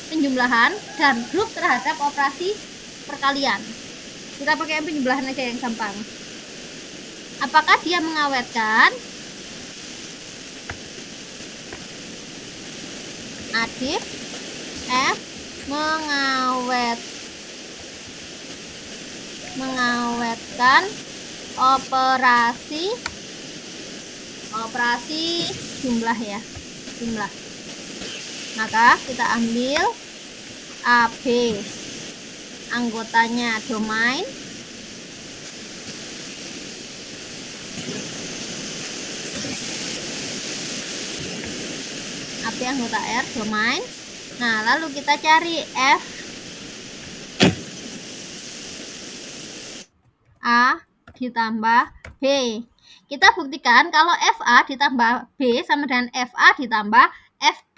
penjumlahan dan grup terhadap operasi perkalian. Kita pakai penjumlahan aja yang gampang. Apakah dia mengawetkan? Adif F mengawetkan operasi jumlah ya, jumlah. Maka kita ambil AB, anggotanya domain, AB anggota R domain. Nah, lalu kita cari F A ditambah B. Kita buktikan kalau FA ditambah B sama dengan FA ditambah FB.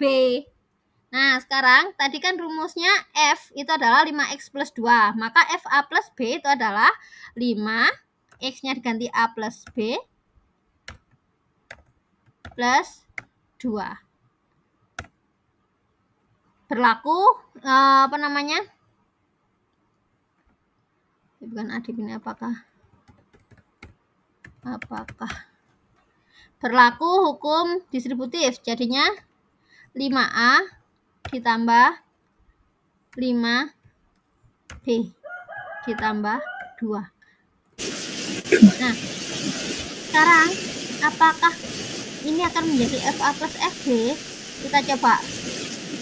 Nah, sekarang tadi kan rumusnya F itu adalah 5x plus 2. Maka FA plus B itu adalah 5. X-nya diganti A plus B plus 2. Berlaku bukan adif ini, apakah berlaku hukum distributif, jadinya 5A ditambah 5B ditambah 2. Nah, sekarang apakah ini akan menjadi FA plus FB? Kita coba.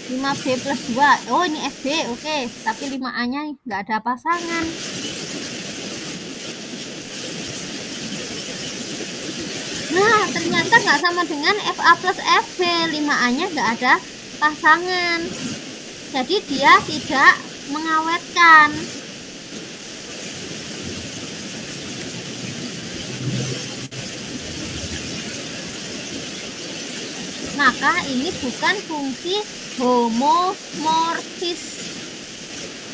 5B plus 2. Oh, ini FB, oke. Tapi 5A nya nggak ada pasangan. Nah, ternyata nggak sama dengan FA plus FB. 5A nya nggak ada pasangan. Jadi dia tidak mengawetkan. Maka ini bukan fungsi homomorfis.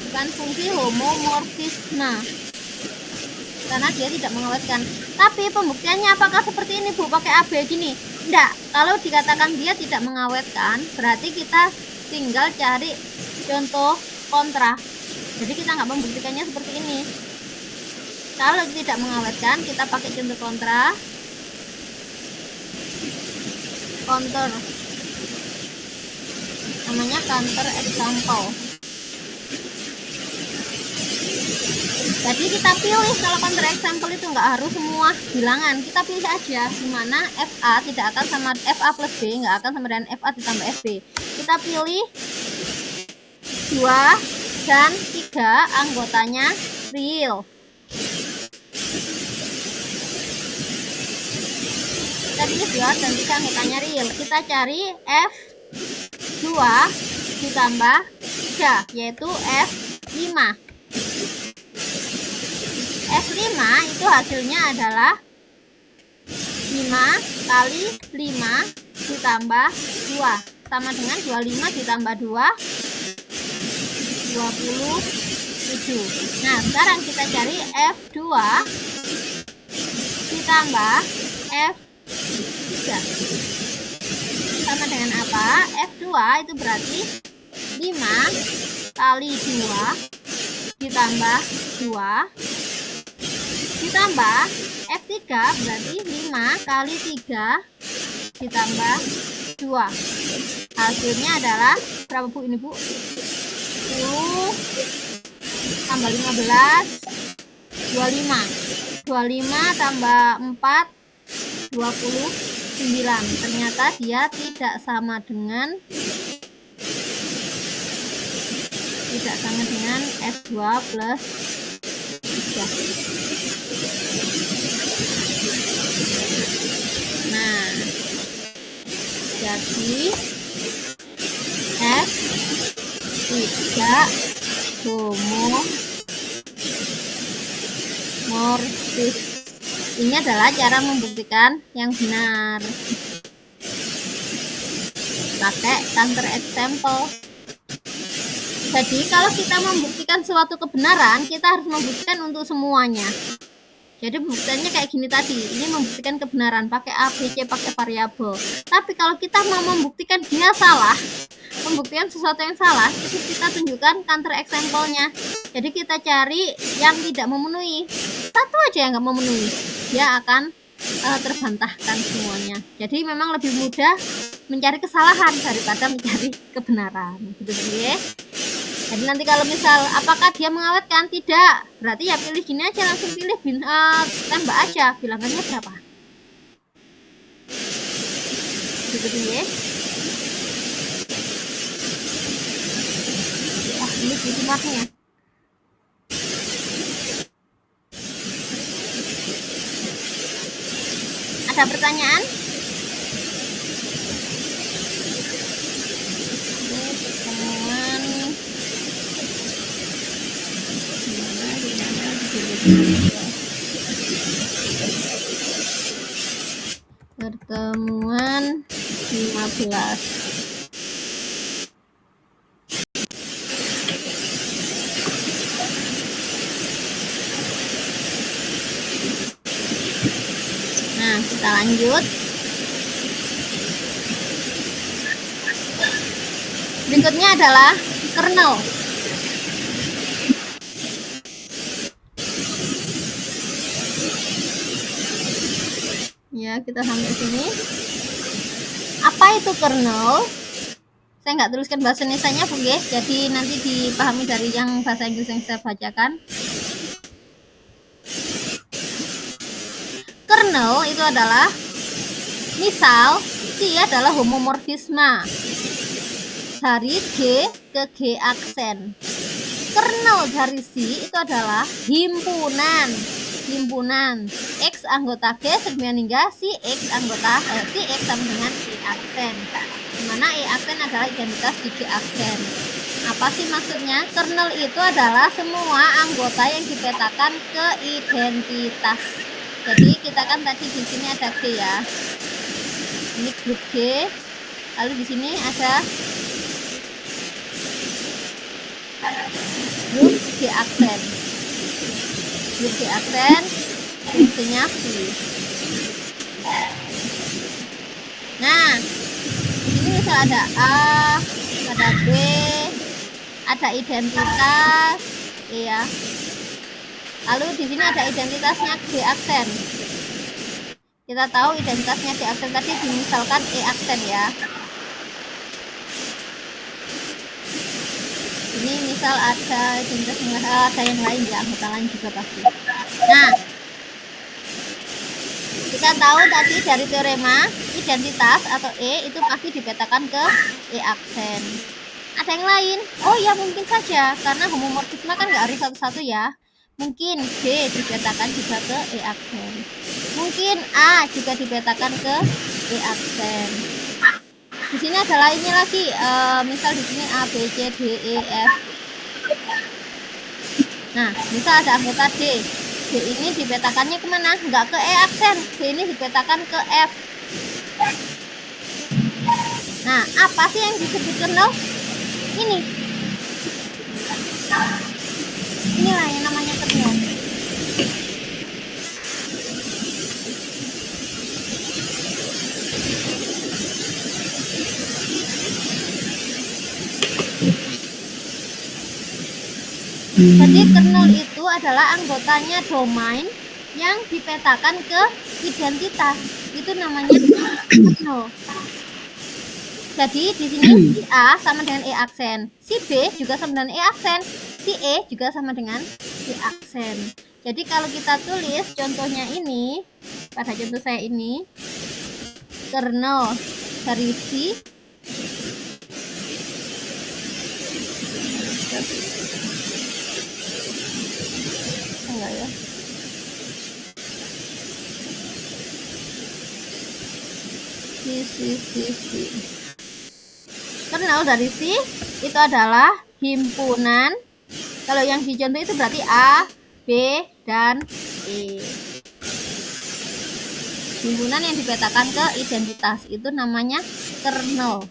Bukan fungsi homomorfisme. Karena dia tidak mengawetkan. Tapi pembuktiannya apakah seperti ini, Bu? Pakai AB gini? Enggak. Kalau dikatakan dia tidak mengawetkan, berarti kita tinggal cari contoh kontra. Jadi kita nggak membuktikannya seperti ini. Kalau tidak mengawetkan, kita pakai contoh kontra. Counter, namanya counter example. Jadi kita pilih, kalau counter example itu nggak harus semua bilangan, kita pilih aja dimana FA tidak akan sama FA plus B, nggak akan sama dengan FA ditambah FB. Kita pilih 2 dan 3 anggotanya real. Kita pilih 2 dan 3 anggotanya real. Kita cari F2 ditambah 3, yaitu F5. F5 itu hasilnya adalah 5 kali 5 ditambah 2 sama dengan 25 ditambah 2, 27. Nah, sekarang kita cari F2 ditambah F3 sama dengan apa? F2 itu berarti 5 kali 2 ditambah 2 ditambah F3 berarti 5 kali 3 ditambah 2. Hasilnya adalah berapa Bu ini Bu? 10 tambah 15, 25 tambah 4, 29. Ternyata dia tidak sama dengan F2 plus 3. Nah, jadi F tidak homomorfis. Ini adalah cara membuktikan yang benar pakai counter example. Jadi kalau kita membuktikan suatu kebenaran, kita harus membuktikan untuk semuanya. Jadi pembuktiannya kayak gini tadi, ini membuktikan kebenaran pakai A, B, C, pakai variabel. Tapi kalau kita mau membuktikan dia salah, pembuktian sesuatu yang salah, itu kita tunjukkan counter example-nya. Jadi kita cari yang tidak memenuhi, satu aja yang nggak memenuhi, dia akan terbantahkan semuanya. Jadi memang lebih mudah mencari kesalahan daripada mencari kebenaran, gitu ya. Jadi nanti kalau misal apakah dia mengawetkan, tidak, berarti ya pilih gini aja, langsung pilih tembak aja bilangannya berapa, gitu ya. Wah, ini gitu marknya. Ada pertanyaan? Pertemuan 15. Nah, kita lanjut. Berikutnya adalah kernel. Ya, kita sampai sini. Apa itu kernel? Saya nggak tuliskan bahasa Indonesianya, Bu, ya. Jadi nanti dipahami dari yang bahasa Inggris yang saya bacakan. Kernel itu adalah, misal C adalah homomorfisme dari G ke G aksen. Kernel dari C itu adalah himpunan X anggota G sedemikian hingga si X anggota si X sama dengan E aksen, dimana E aksen adalah identitas di G aksen. Apa sih maksudnya? Kernel itu adalah semua anggota yang dipetakan ke identitas. Jadi kita kan tadi di sini ada G ya, ini grup G, lalu di sini ada grup G aksen. Grup G aksen fungsinya V. Nah, ini misal ada A, ada B, ada identitas, ya. Lalu di sini ada identitasnya G aksen. Kita tahu identitasnya G aksen tadi dimisalkan E aksen ya. Ini misal misal ada identitas ada yang lain ya, anggota lain juga pasti. Nah, kita tahu tadi dari teorema identitas atau E itu pasti dipetakan ke E aksen. Ada yang lain? Oh ya, mungkin saja karena homomorfisme kan nggak harus satu-satu ya. Mungkin B dipetakan juga ke E aksen. Mungkin A juga dipetakan ke E aksen. Di sini ada lainnya lagi. Misal di sini A, B, C, D, E, F. Nah, misal ada anggota D. D ini dipetakannya kemana? Nggak ke E aksen. D ini dipetakan ke F. Nah, apa sih yang disebut kernel? Ini. Inilah yang namanya kernel. Jadi kernel itu adalah anggotanya domain yang dipetakan ke identitas. Itu namanya kernel. Jadi di sini si A sama dengan E aksen, si B juga sama dengan E aksen, si E juga sama dengan E aksen. Jadi kalau kita tulis contohnya ini, pada contoh saya ini, kernel dari si enggak ya. Si. Kernel dari si itu adalah himpunan. Kalau yang dicontoh itu berarti A, B, dan E. Himpunan yang dipetakan ke identitas itu namanya kernel.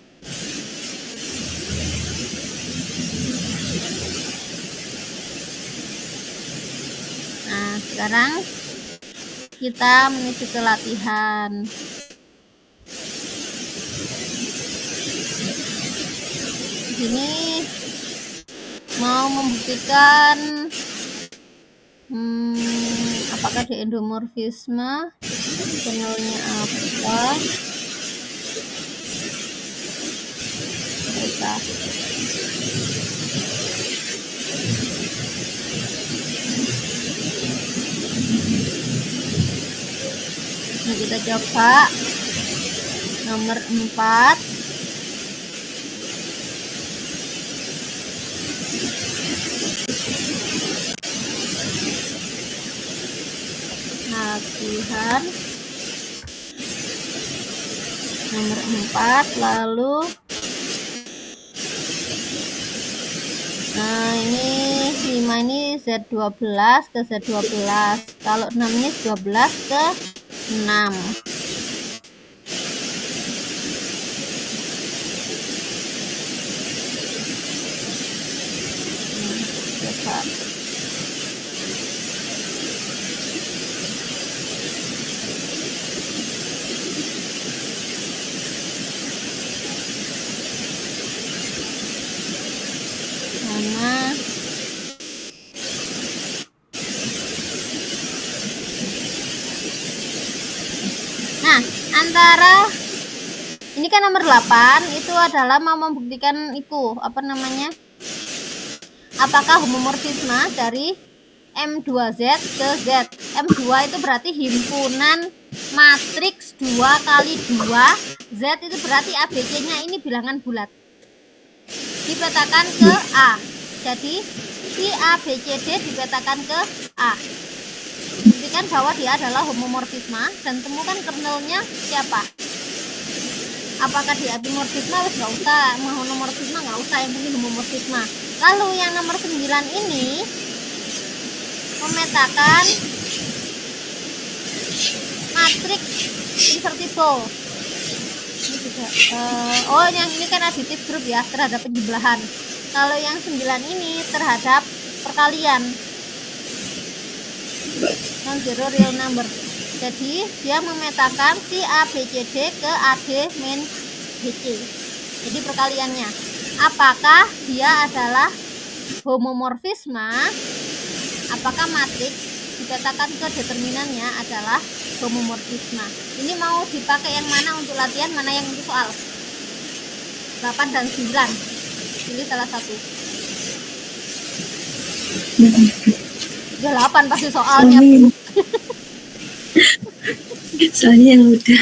Nah, sekarang kita menuju ke latihan. Di sini mau membuktikan apakah di endomorfisme kernelnya apa. Nah, kita coba nomor 4. Latihan nomor 4, lalu nah ini 5 ini Z12 ke Z12, kalau 6 ini 12 ke 6. Coba nah, antara ini kan nomor 8 itu adalah mau membuktikan itu apa namanya, apakah homomorfisme dari M2Z ke Z. M2 itu berarti himpunan matriks 2 kali 2. Z itu berarti ABC-nya ini bilangan bulat. Dipetakan ke A. Jadi si A, B, C, D dipetakan ke A. Buktikan bahwa dia adalah homomorfisme dan temukan kernelnya siapa. Apakah dia dimorfisme? Nggak usah, homomorfisme nggak usah, yang penting homomorfisme. Lalu yang nomor 9 ini memetakan matriks invertible. Ini juga, oh yang ini kan aditif grup ya, terhadap penjumlahan. Kalau yang 9 ini terhadap perkalian, non-zero real number. Jadi dia memetakan si A, B, C, D ke AD min BC. Jadi perkaliannya, apakah dia adalah homomorfisme? Apakah matriks dikatakan ke determinannya adalah homomorfisme? Ini mau dipakai yang mana untuk latihan, mana yang untuk soal? 8 dan 9. Pilih salah satu. 8 pasti soalnya. Soalnya yang mudah.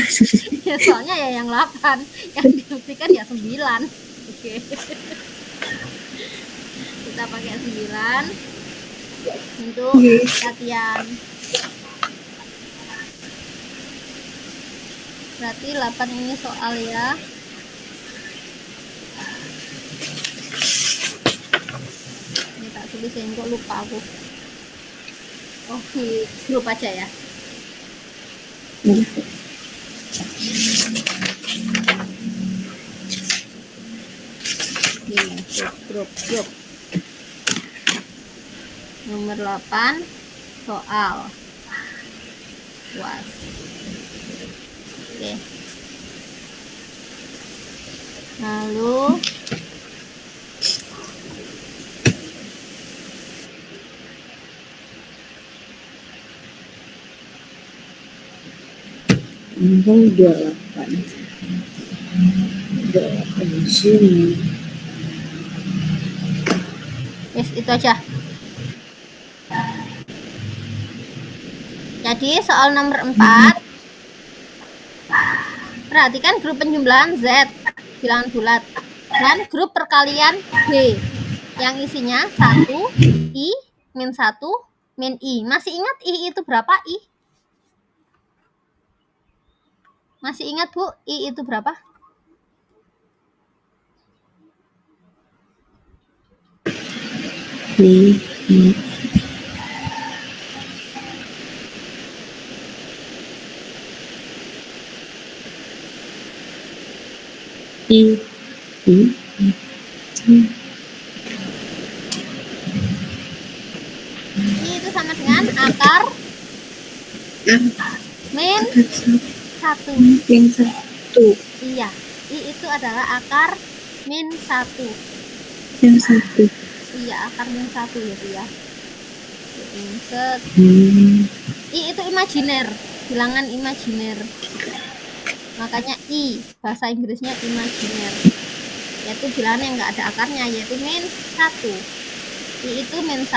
Ya, soalnya ya yang 8, yang dibuktikan ya 9. Oke. Kita pakai 9 untuk latihan. Berarti 8 ini soal ya. Ini tak tulisin, kok lupa aku. Di grup aja ya. Grup. Nomor 8 soal UAS. Oke. Lalu Tanggal 28 Juni. yes, itu aja. Jadi soal nomor 4, perhatikan grup penjumlahan Z bilangan bulat dan grup perkalian B yang isinya 1 I min 1 min I. Masih ingat I itu berapa? Masih ingat Bu, I itu berapa? I itu sama dengan akar min 1. Min 1. Iya, I itu adalah akar min 1. Min 1. Iya, akar min 1 ya. Insert. I itu imajiner, bilangan imajiner. Makanya I, bahasa Inggrisnya imajiner. Yaitu bilangan yang enggak ada akarnya, yaitu min 1. I itu min 1.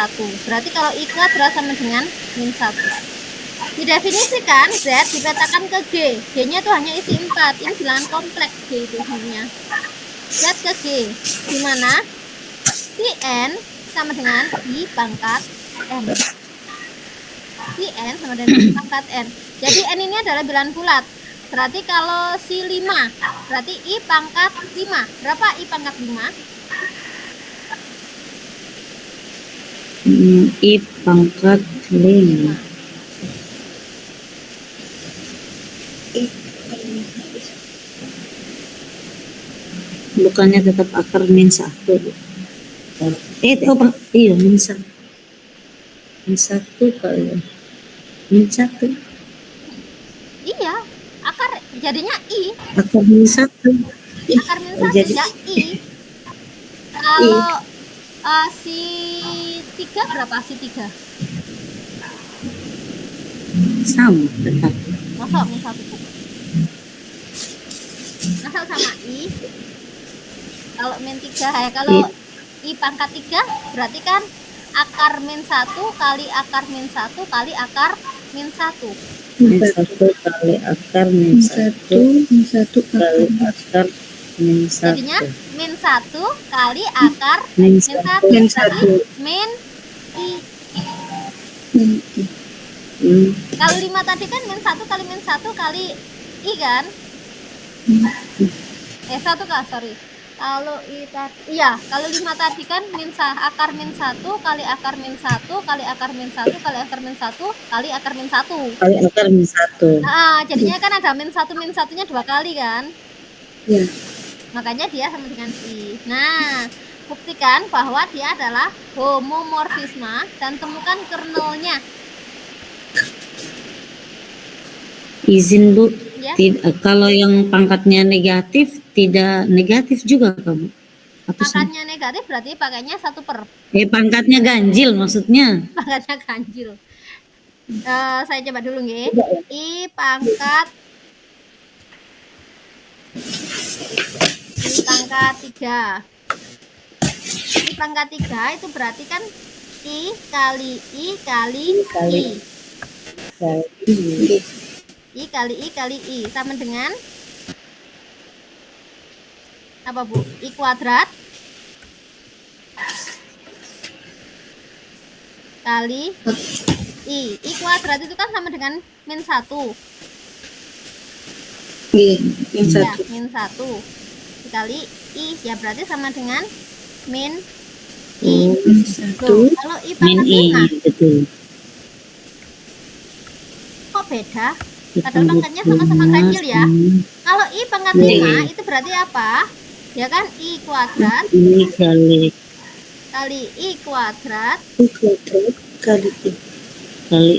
Berarti kalau I kuadrat sama dengan min 1. Didefinisikan Z dipetakan ke G. G-nya itu hanya isi 4. Ini bilangan kompleks G itu sebenarnya. Z ke G. Di mana si N sama dengan I pangkat N. Si N sama dengan I pangkat N. Jadi N ini adalah bilangan bulat. Berarti kalau si 5, berarti I pangkat 5. Berapa I pangkat 5? I pangkat 5. Bukannya tetap akar min 1. Iya min 1. Min 1 kali. Min 1. Iya, akar jadinya I. Akar min 1. Akar min 1 jadi ya I. Kalau si 3 berapa si 3? Sama tetap. Masa min 1 Bu? Masa sama I? Kalau min 3 ya, kalau I pangkat 3 berarti kan akar min 1 kali akar min 1 kali akar min 1. Min 1 kali akar min 1 min 1 kali akar min 1. Jadinya min 1 kali akar min 1 kali min I. Kalau 5 tadi kan min 1 kali min 1 kali I kan? 1 kah? Sorry. Kalau I tadi, iya, kalau 5 tadi kan akar min 1 kali akar min 1 kali akar min 1 kali akar min 1 kali akar min 1. Kali akar min 1. Nah, jadinya kan ada min 1 nya 2 kali kan? Iya. Makanya dia sama dengan I. Nah, buktikan bahwa dia adalah homomorfisme dan temukan kernelnya. Izin Bu, Ya. kalau yang pangkatnya negatif, tidak negatif juga kamu? Pangkatnya negatif berarti pakainya 1/. Pangkatnya ganjil maksudnya? Pangkatnya ganjil. Saya coba dulu nggih. I pangkat 3. I pangkat 3 itu berarti kan I kali I kali Kali. I. Kali I kali I kali I sama dengan apa Bu? I kuadrat kali I. I kuadrat itu kan sama dengan min 1. Iya, min Ya, 1. min 1 dikali I ya berarti sama dengan min Min Loh, 1. kalau I min pangkat I, 5 betul. kok beda? Padahal pangkatnya sama-sama ganjil ya. Kalau I pangkat 5 itu berarti apa? Ya kan I kuadrat I kali I kuadrat I kuadrat kali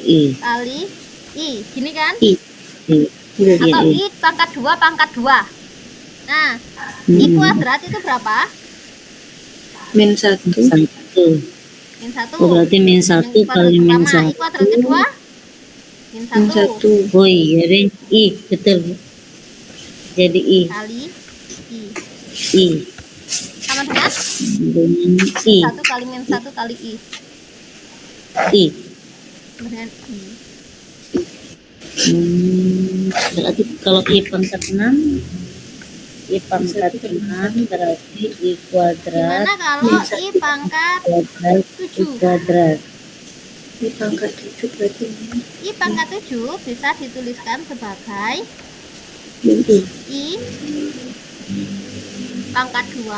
I. kali I. Gini kan? I. Atau I pangkat 2 pangkat 2. Nah, I kuadrat itu berapa? Min 1. Min 1. Oh, berarti min 1 kali min 1. I kuadrat kedua min 1. Oh iya deh, I, betul. Jadi I. Kali I. I. Sama dengan I. 1 kali min 1 kali I. I. Sama dengan I. Berarti kalau I pangkat 6, I pangkat 6 berarti I kuadrat. Gimana kalau I pangkat 7? Kuadrat. I pangkat 7 berarti I pangkat 7 bisa dituliskan sebagai min I. I pangkat 2.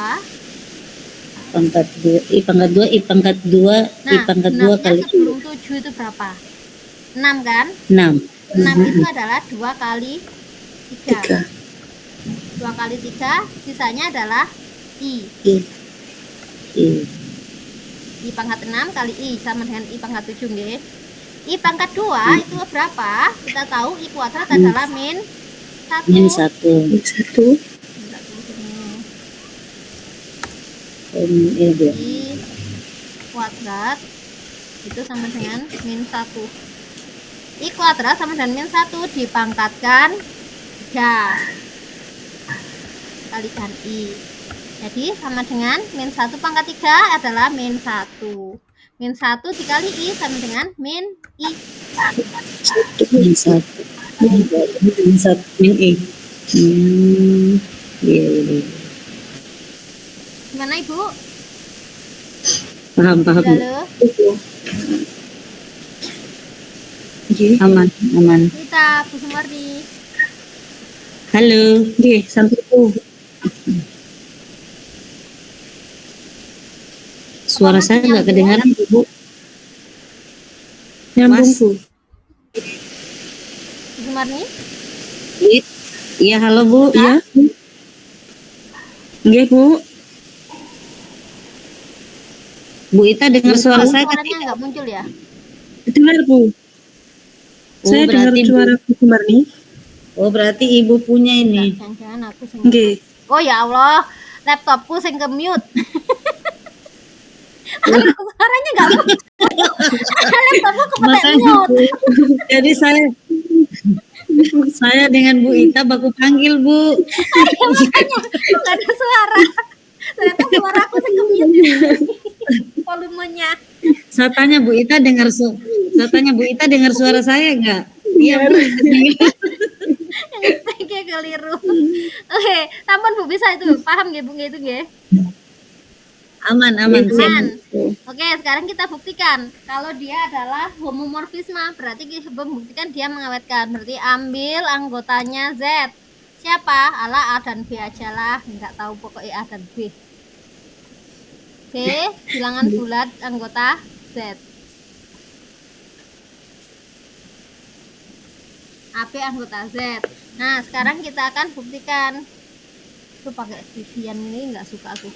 Pangkat 2, I pangkat 2, I pangkat 2, I Nah, pangkat 2 kali sebelum 7 itu berapa? 6 kan? 6. 6 itu adalah 2 kali 3. 3. 2 kali 3 sisanya adalah I. I pangkat 6 kali I sama dengan I pangkat 7 nggih. I pangkat 2 itu berapa? Kita tahu I kuadrat adalah min 1. Min 1. Min 1. I kuadrat itu sama dengan min 1. I kuadrat sama dengan min 1 dipangkatkan 3 kalikan I. Jadi sama dengan min 1 pangkat 3 adalah min 1. Min 1 dikali I sama dengan min I. Min 1. Min 1 min I. Iya. Gimana Ibu? Paham. Halo. Aman. Kita Bu Sumarni. Halo. Nggih, sampai Bu. Suara saya nggak kedengaran, Bu. Nyambung, Bu. Bu Sumarni? Iya, halo Bu. Iya. Nggih, Bu. Bu Ita dengar suara saya kan? Suaranya nggak muncul ya? Dengar, Bu. Saya dengar berarti suara Bu Sumarni. Oh, berarti Ibu punya ini. Jangan aku sing. Nggih. Oh ya Allah, laptopku sing ke mute. Aku suaranya nggak muncul. Laptopku kepetek mute. Jadi saya dengan Bu Ita baku panggil, Bu. Makanya nggak ada suara. Ternyata suara aku sing ke mute. Volumenya. Saya tanya Bu Ita dengar suara saya enggak? Iya, Bu. Kayak keliru. Oke, tampun Bu bisa itu. Paham nggih Bu itu nggih? Aman. Oke, sekarang kita buktikan kalau dia adalah homomorfisme. Berarti kita membuktikan dia mengawetkan. Berarti ambil anggotanya Z. Siapa? A dan B aja lah. Enggak tahu pokoknya A dan B. B, bilangan bulat anggota Z. AB anggota Z. Nah, sekarang kita akan buktikan. Tuh pakai Vivian ini nggak suka aku.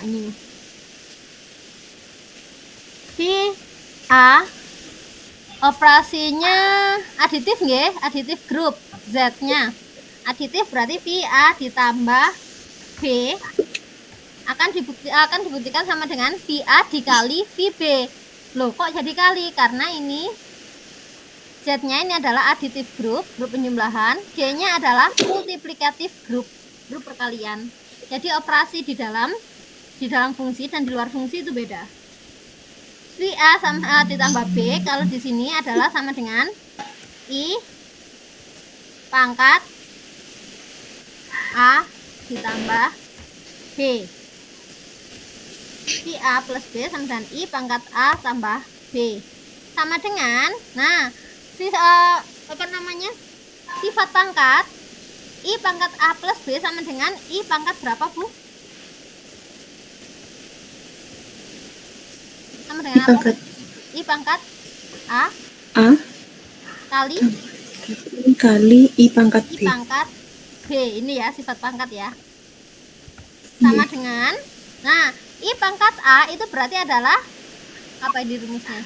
Ini. V A operasinya aditif nggih, aditif grup Z-nya. Aditif berarti VA ditambah B akan dibuktikan sama dengan VA dikali VB. Loh, kok jadi kali? Karena ini Z-nya ini adalah additive group penjumlahan. G-nya adalah multiplikatif group perkalian. Jadi operasi di dalam fungsi dan di luar fungsi itu beda. Si A sama A ditambah B, kalau di sini adalah sama dengan I pangkat A ditambah B. Si A plus B sama dengan I pangkat A tambah B. Sama dengan, nah, sifat pangkat I pangkat A plus B sama dengan I pangkat berapa, Bu? Sama dengan apa? I pangkat A kali I pangkat B. I pangkat B. Ini ya sifat pangkat ya. Sama dengan, nah, I pangkat A itu berarti adalah apa ini rumusnya?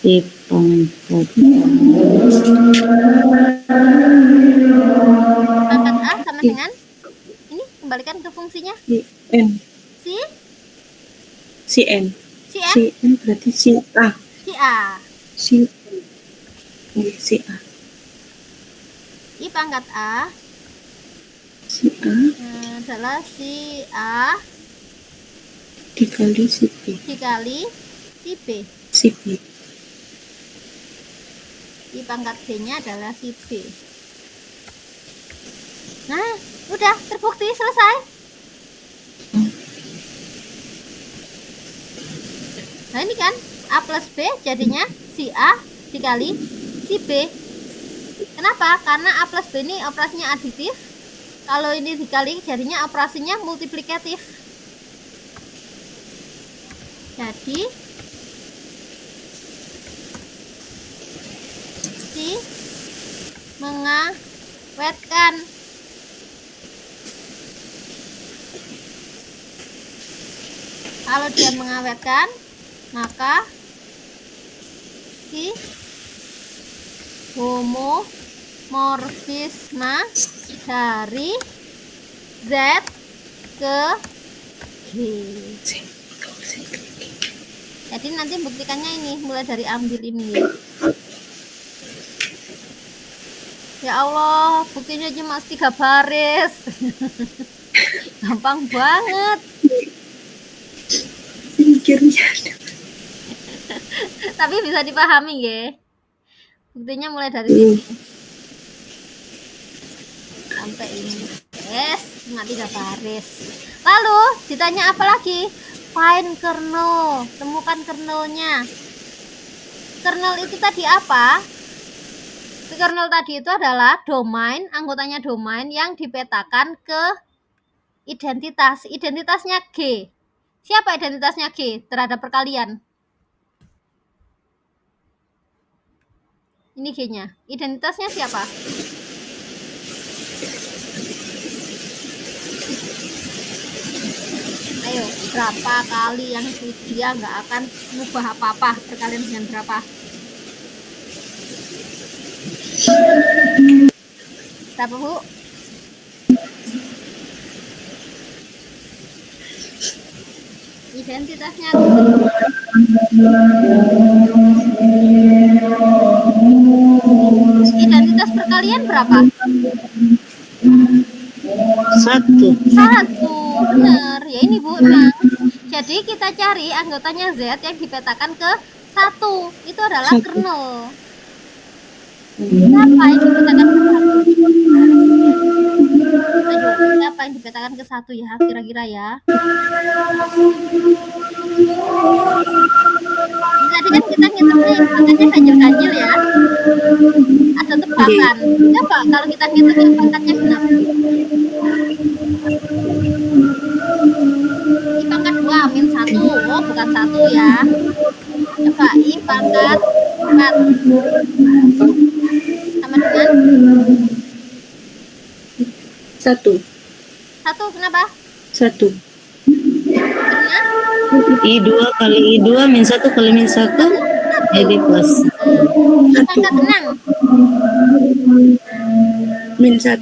I pangkat A sama dengan ini, kembalikan ke fungsinya. N. Si N berarti si A. Si A. I pangkat A Si A adalah si A dikali si B. Si B. I pangkat B-nya adalah si B. Nah, udah terbukti, selesai. Nah, ini kan A plus B jadinya si A dikali si B. Kenapa? Karena A plus B ini operasinya aditif. Kalau ini dikali jadinya operasinya multiplikatif. Jadi si mengawetkan. Kalau dia mengawetkan, maka si homomorfisme dari Z ke G. Jadi nanti buktikannya ini mulai dari ambil ini. Ya Allah, buktinya cuma 3 baris. Gampang banget. Pikirnya. Tapi bisa dipahami ya. Buktinya mulai dari sini sampai ini. Cuma 3 baris. Lalu ditanya apa lagi? Find kernel, temukan kernelnya. Kernel itu tadi apa? Kernel tadi itu adalah domain, anggotanya domain yang dipetakan ke identitas. Identitasnya G. Siapa identitasnya G terhadap perkalian? Ini G-nya. Identitasnya siapa? Ayo, berapa kali yang dia nggak akan mengubah apa-apa perkalian dengan berapa? Berapa, Bu? Identitasnya identitas perkalian berapa? 1. Bener ya, ini Bu emang. Jadi kita cari anggotanya Z yang dipetakan ke 1. Itu adalah kernel. Siapa yang dipetakan ke 1? Siapa yang dipetakan ke 1 ya kira-kira ya? Tadi kan kita ngitungnya pangkatnya ganjil-ganjil ya. Ada tebakan. Coba kalau kita ngitungin pangkatnya genap. I pangkat 2 min 1. Oh, bukan 1 ya. Coba I pangkat 4 sama dengan 1. Kenapa? 1. Karena I2 kali I2 min 1 kali min 1 jadi plus. I pangkat 6 min 1.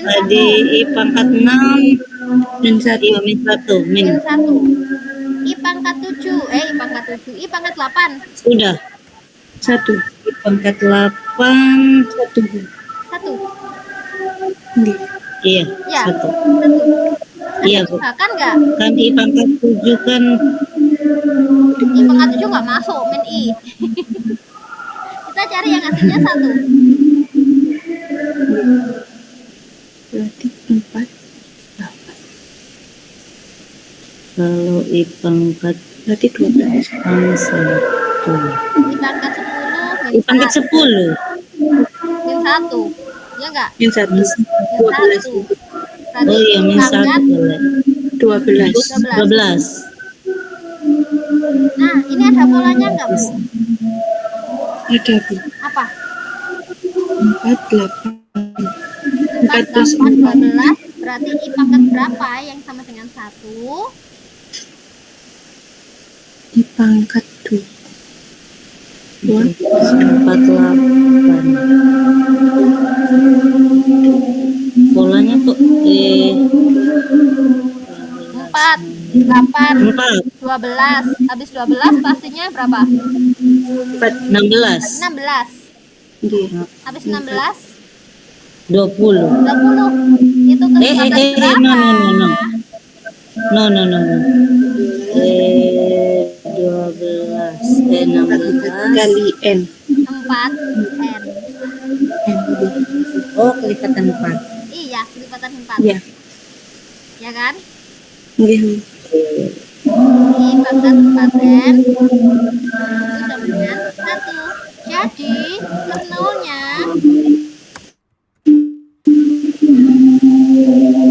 Jadi I pangkat 6 min 1. Iya, min 1 min. 1. I pangkat 7. I pangkat 8. Sudah. 1. I pangkat 8. 1. 1. Nggih. Iya, Ya, 1. 1. Iya, Ada Bu. jebakan nggak? Kan I pangkat 7 kan I pangkat 7 nggak masuk, min I. Kita cari yang hasilnya 1. Berarti 4. kalau I pangkat Berarti 12. pang 1. I pangkat 10, I pangkat 10. min 1. Ya nggak? Min 1. Min 12. 1. Berarti Oh iya, I min 1 pangkat boleh. 12. 12. Nah, ini ada polanya nggak, Bu? Ada, Bu. Apa? 4, 8. 4, 8, 12. Berarti I pangkat berapa yang sama dengan 1? Di pangkat 2. 48. Polanya kok 4, 8, 4. 12. Habis 12 pastinya berapa? 16. 16. Nggih. Habis 16, 20. 20. Itu ke pangkat berapa? No. 12. 16. Kali N. 4 N. Oh, kelipatan 4. Iya, kelipatan 4. Ya. Ya kan? Nggih. I pangkat 4N itu sama dengan 1. Jadi, kernelnya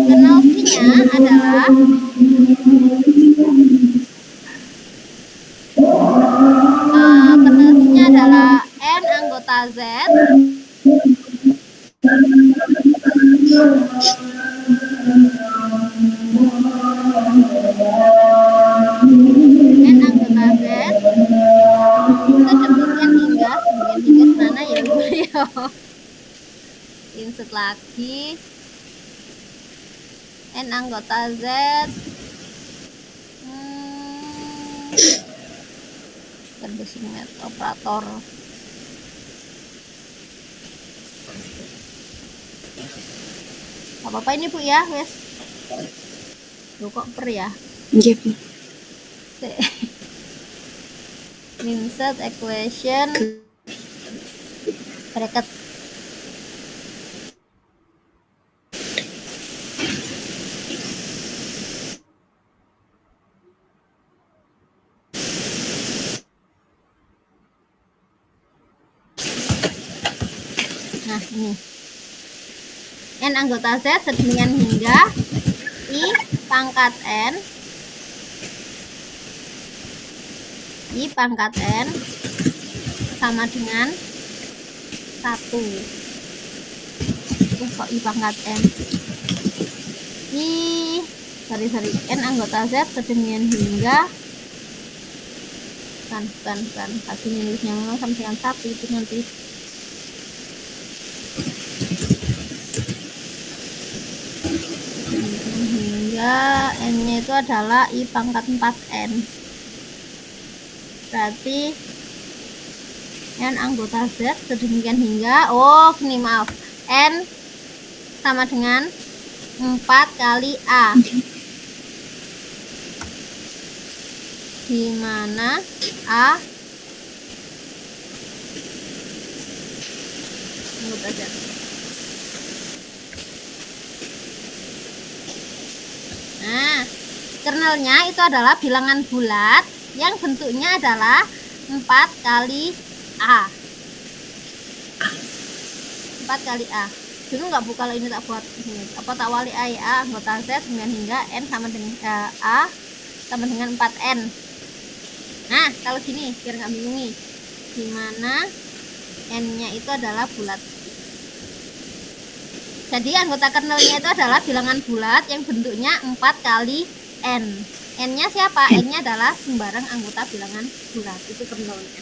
kernel C-nya adalah kernel C-nya adalah N anggota Z N anggota Z sedemikian hingga mana ya Bu ya. Insert lagi N anggota Z berdesimet operator apa ini Bu ya wes lu kok per ya Nggih, Bu. insert equation bracket nah ini N anggota Z sedemikian hingga I pangkat N sama dengan 1. Kok I pangkat N sorry N anggota Z sedemikian hingga bukan tadi nulisnya memang sama dengan 1 itu nanti hingga N nya itu adalah I pangkat 4N berarti N anggota Z sedemikian hingga gini maaf N sama dengan 4 kali A di mana A anggota Z. Nah, kernelnya itu adalah bilangan bulat yang bentuknya adalah 4 kali A. 4 kali A. Bingung nggak Bu kalau ini tak buat ini? Apa tak wali A ya? Anggota Z dengan hingga N sama dengan A sama dengan 4N. Nah, kalau gini biar nggak bingung nih. Dimana N-nya itu adalah bulat. Jadi anggota kernelnya itu adalah bilangan bulat yang bentuknya 4 kali N. N-nya siapa? N-nya adalah sembarang anggota bilangan bulat. Itu kernelnya.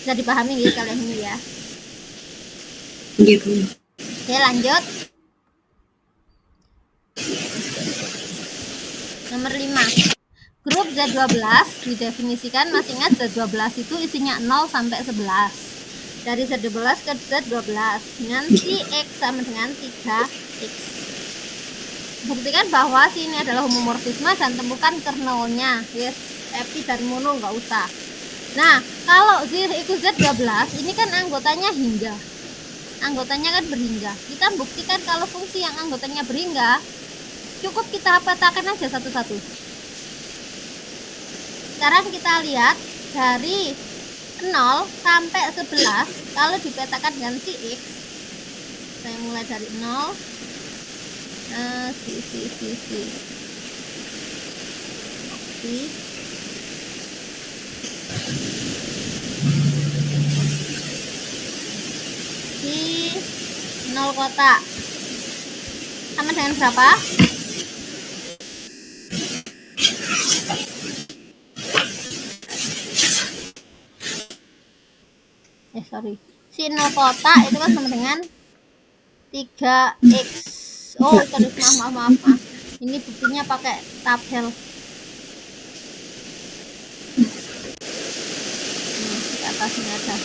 Bisa dipahami nggih kalian ini ya? Gitu. Oke, lanjut. Nomor 5. Grup Z12 didefinisikan, masih ingat Z12 itu isinya 0 sampai 11. Dari Z12 ke Z12 dengan si X sama dengan 3X. Buktikan bahwa si ini adalah homomorfisme dan temukan kernelnya. Yes, epi dan mono nggak usah. Nah, kalau ikut Z12 ini kan anggotanya hingga. Anggotanya kan berhingga. Kita buktikan kalau fungsi yang anggotanya berhingga, cukup kita petakan aja satu-satu. Sekarang kita lihat dari 0 sampai 11 kalau dipetakan dengan si X. Saya mulai dari 0. Si 0 kotak sama dengan berapa? Si 0 kotak itu kan sama dengan 3X. Oh, terus maaf. Ini buktinya pakai tabel. Di atasnya ada.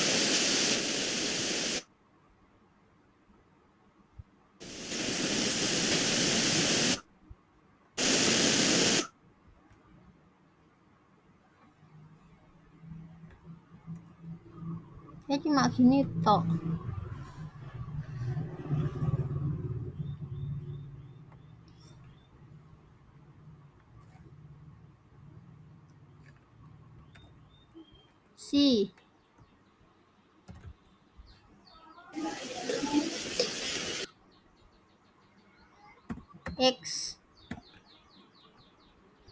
Ya cuma gini toh. Si X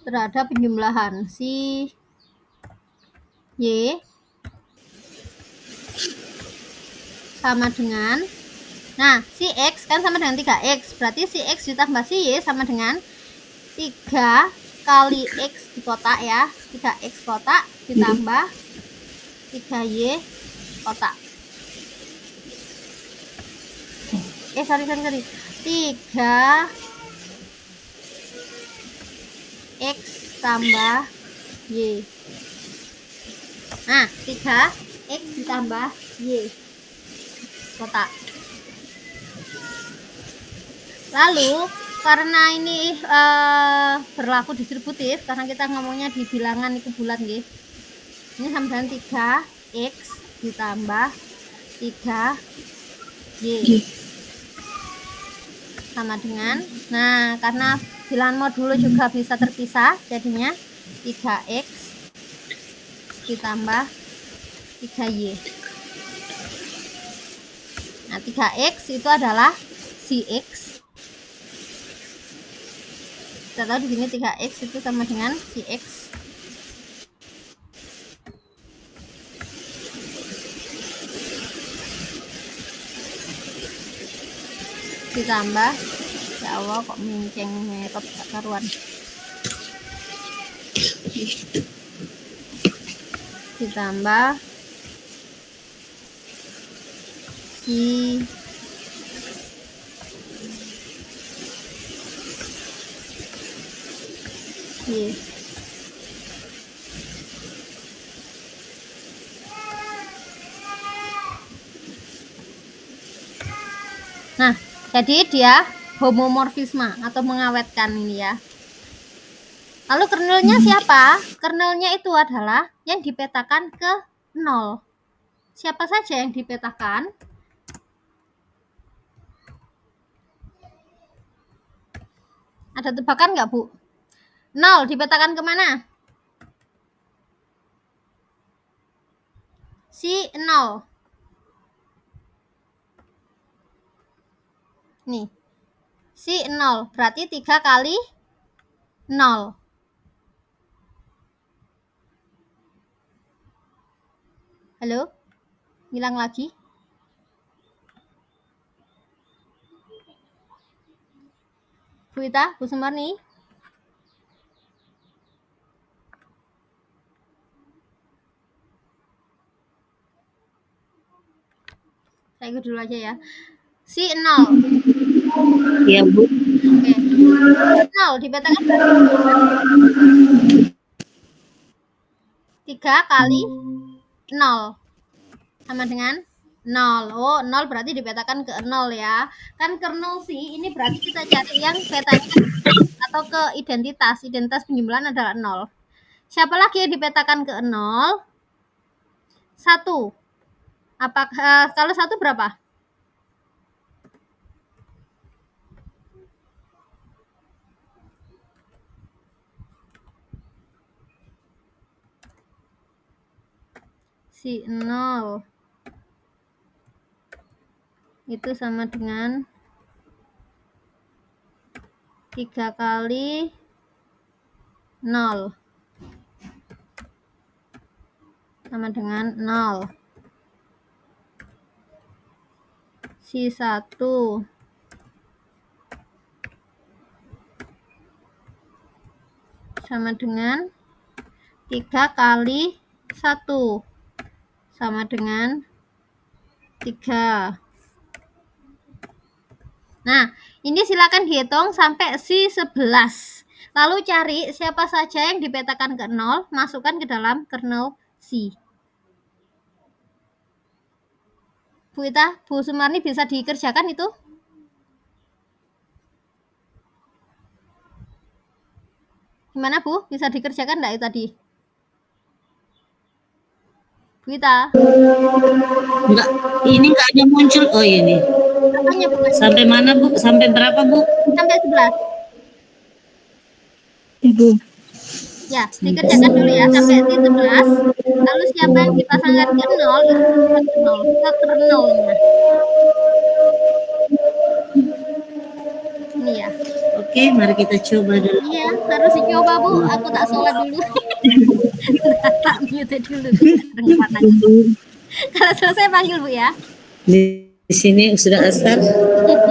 terhadap penjumlahan si Y sama dengan, nah si X kan sama dengan 3X, berarti si X ditambah si Y sama dengan 3 kali X di kotak ya, 3X kotak ditambah 3Y kotak. Sorry 3X tambah Y. Nah, 3X ditambah Y kotak. Lalu karena ini berlaku distributif, karena kita ngomongnya di bilangan itu bulat nggih. Ini sama dengan 3X ditambah 3Y sama dengan, nah karena bilangan modulo juga bisa terpisah, jadinya 3X ditambah 3Y. Nah, 3X itu adalah si X. Kita tahu di sini 3X itu sama dengan si X. Ditambah, ya Allah kok minceng metode gak karuan. Ditambah si Y. Nah, jadi dia homomorfisme atau mengawetkan ini ya. Lalu kernelnya siapa? Kernelnya itu adalah yang dipetakan ke 0. Siapa saja yang dipetakan? Ada tebakan nggak, Bu? 0 dipetakan kemana? Si 0. Nih. Si 0. Berarti 3 kali 0. Halo? Hilang lagi? Bu Ita, Bu Sumarni? Saya ikut dulu aja ya. Si 0. Iya, Bu. Oke. 0 dipetakan 3 kali 0 sama dengan 0. Oh, 0 berarti dipetakan ke 0 ya. Kan kernel sih, ini berarti kita cari yang petanya atau ke identitas. Identitas penjumlahan adalah 0. Siapa lagi yang dipetakan ke 0? 1. Apakah kalau 1 berapa? Si 0 itu sama dengan 3 kali 0 sama dengan 0. Si 1 sama dengan 3 kali 1 sama dengan 3. Nah, ini silakan dihitung sampai si 11. Lalu cari siapa saja yang dipetakan ke 0, masukkan ke dalam kernel C. Bu Ita, Bu Sumarni bisa dikerjakan itu? Gimana Bu? Bisa dikerjakan enggak itu tadi? Bu Ita? Enggak, ini enggak ada muncul. Oh ini. Apanya Bu? Sampai mana Bu? Sampai berapa Bu? Sampai 11. Ibu. Ya, dikerjakan dulu ya sampai si 11. Lalu siapa yang dipasangkan ke 0 itu ke 0, ke kernelnya. Ini ya. Oke, mari kita coba dulu. Iya, harus dicoba Bu. Aku tak sholat dulu. Tak mute dulu. Kalau selesai panggil Bu ya. Di sini sudah asar. Oke.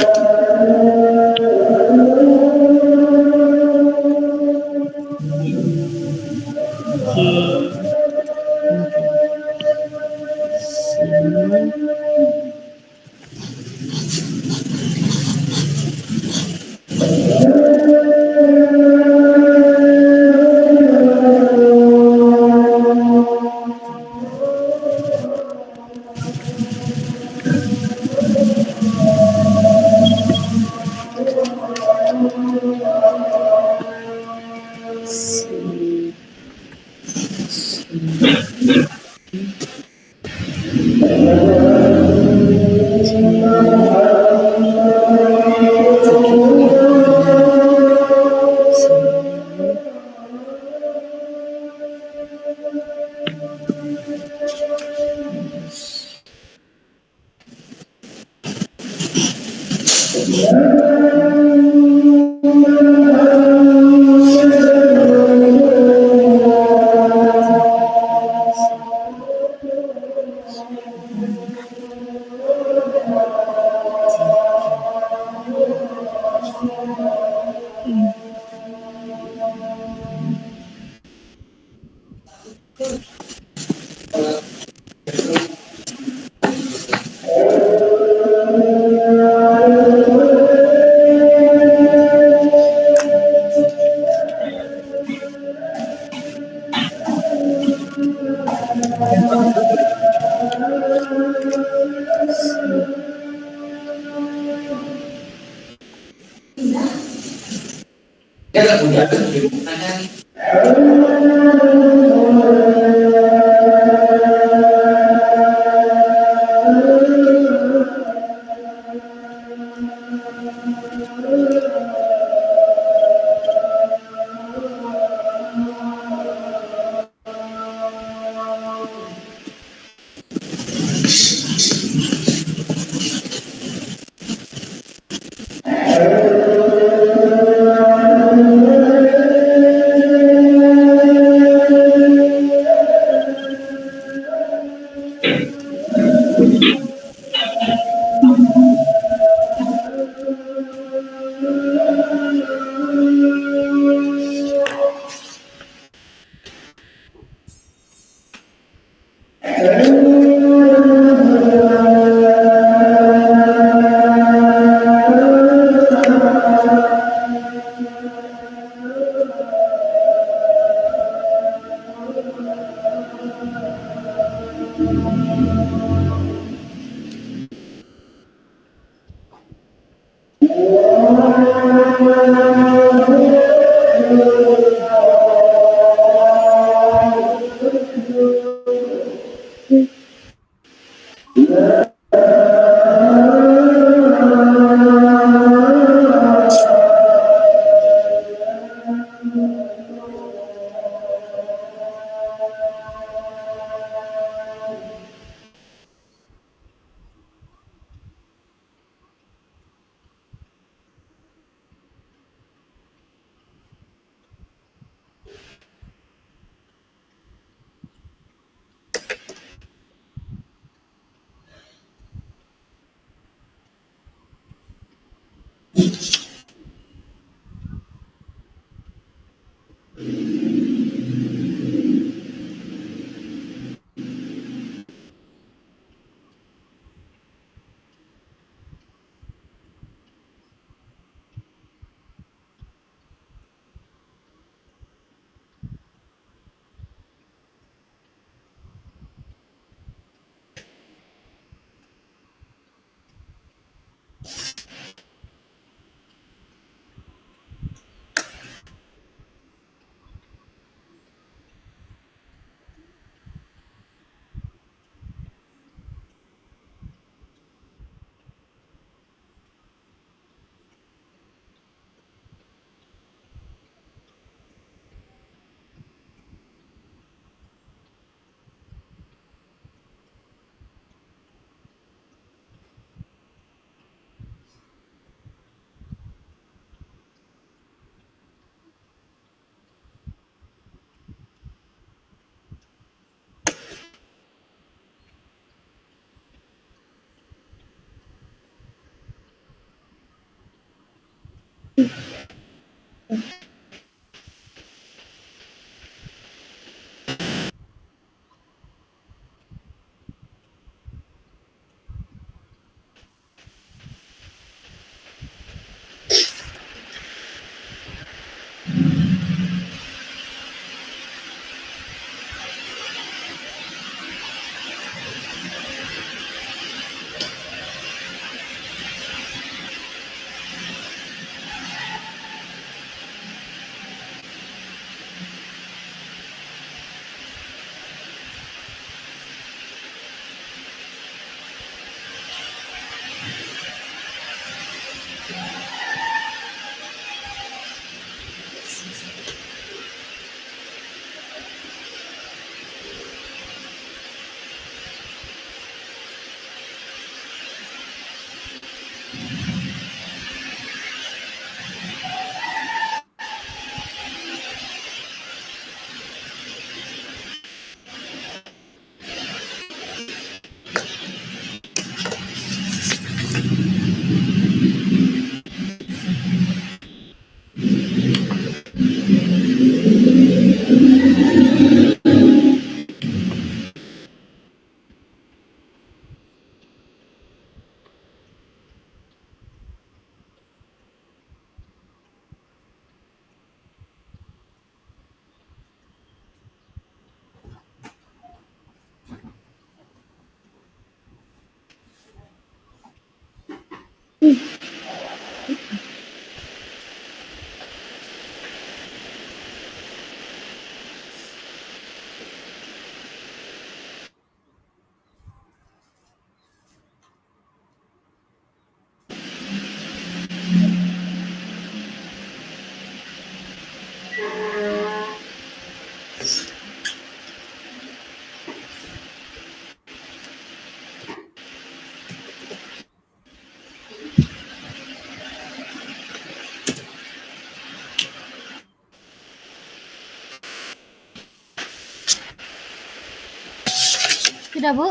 Sudah, Bu?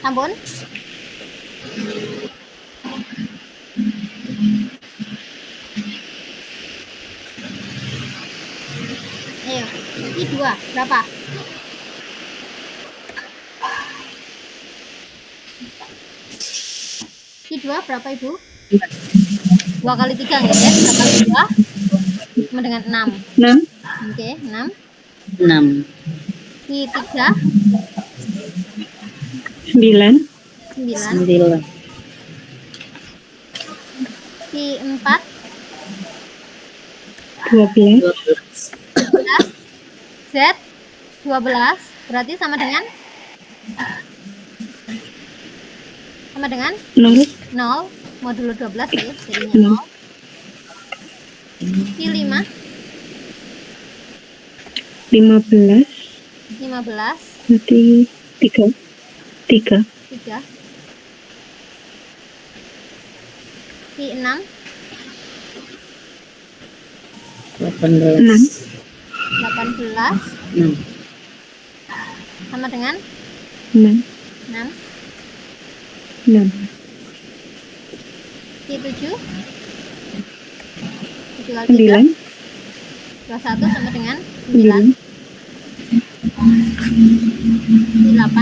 Ampun. Ayo, I2 berapa? I2 berapa, Ibu? 2 kali 3 nggih, ya? 3 kali 2 sama dengan 6. 6. Oke, 6. 6. Q3 9. 9, 9. Q4 12. 12. Z 12 berarti sama dengan 0. 0 modulo 12 ya, jadinya 0. Q5 15. 15, Berarti 3. 3. 3. Q6 18. 18 6. sama dengan 6. 6. 6. Q7 7 kali 3 9. 21 sama dengan 9. 9. Q8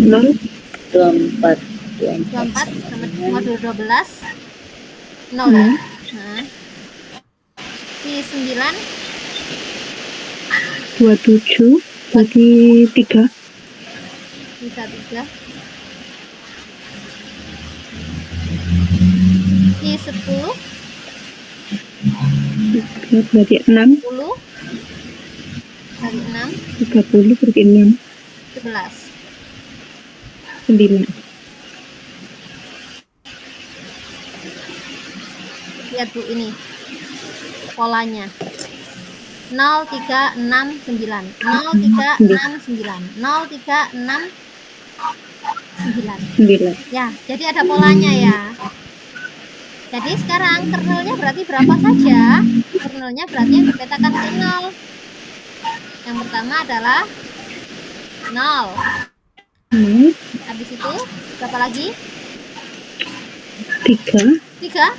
0. 24. 24 sama dengan modulo 12 0 ya. Nah, Q9 27. Berarti 3. bisa 3. Q10 Berarti 6. 10 kali 6 30. Berarti 6. 11. 9. Lihat Bu ini polanya 0369 0369 0369 9. ya, jadi ada polanya ya. Jadi sekarang kernelnya berarti berapa saja? Kernelnya berarti yang dipetakan ke 0. Yang pertama adalah 0. Habis itu berapa lagi? 3. 3.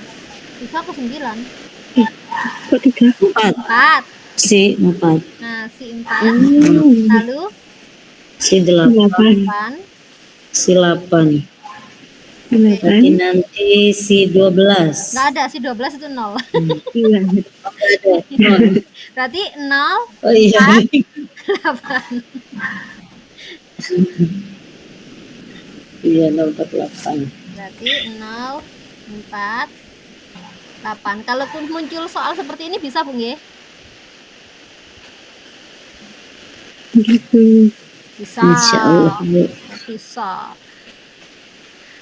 3 ke 9. Kok 3? 4. 4. Si 4. Nah, si 4. Lalu Si 8. 8. Si 8. Berarti 8. nanti si 12. Nggak ada, si 12 itu 0. Iya. Ada. Oh, Berarti 0, oh iya. 8. Iya, 048. Berarti 0, 4, 8. Kalaupun muncul soal seperti ini bisa, Bung, ya? Gitu. Bisa. Insya Allah, Bu. Bisa.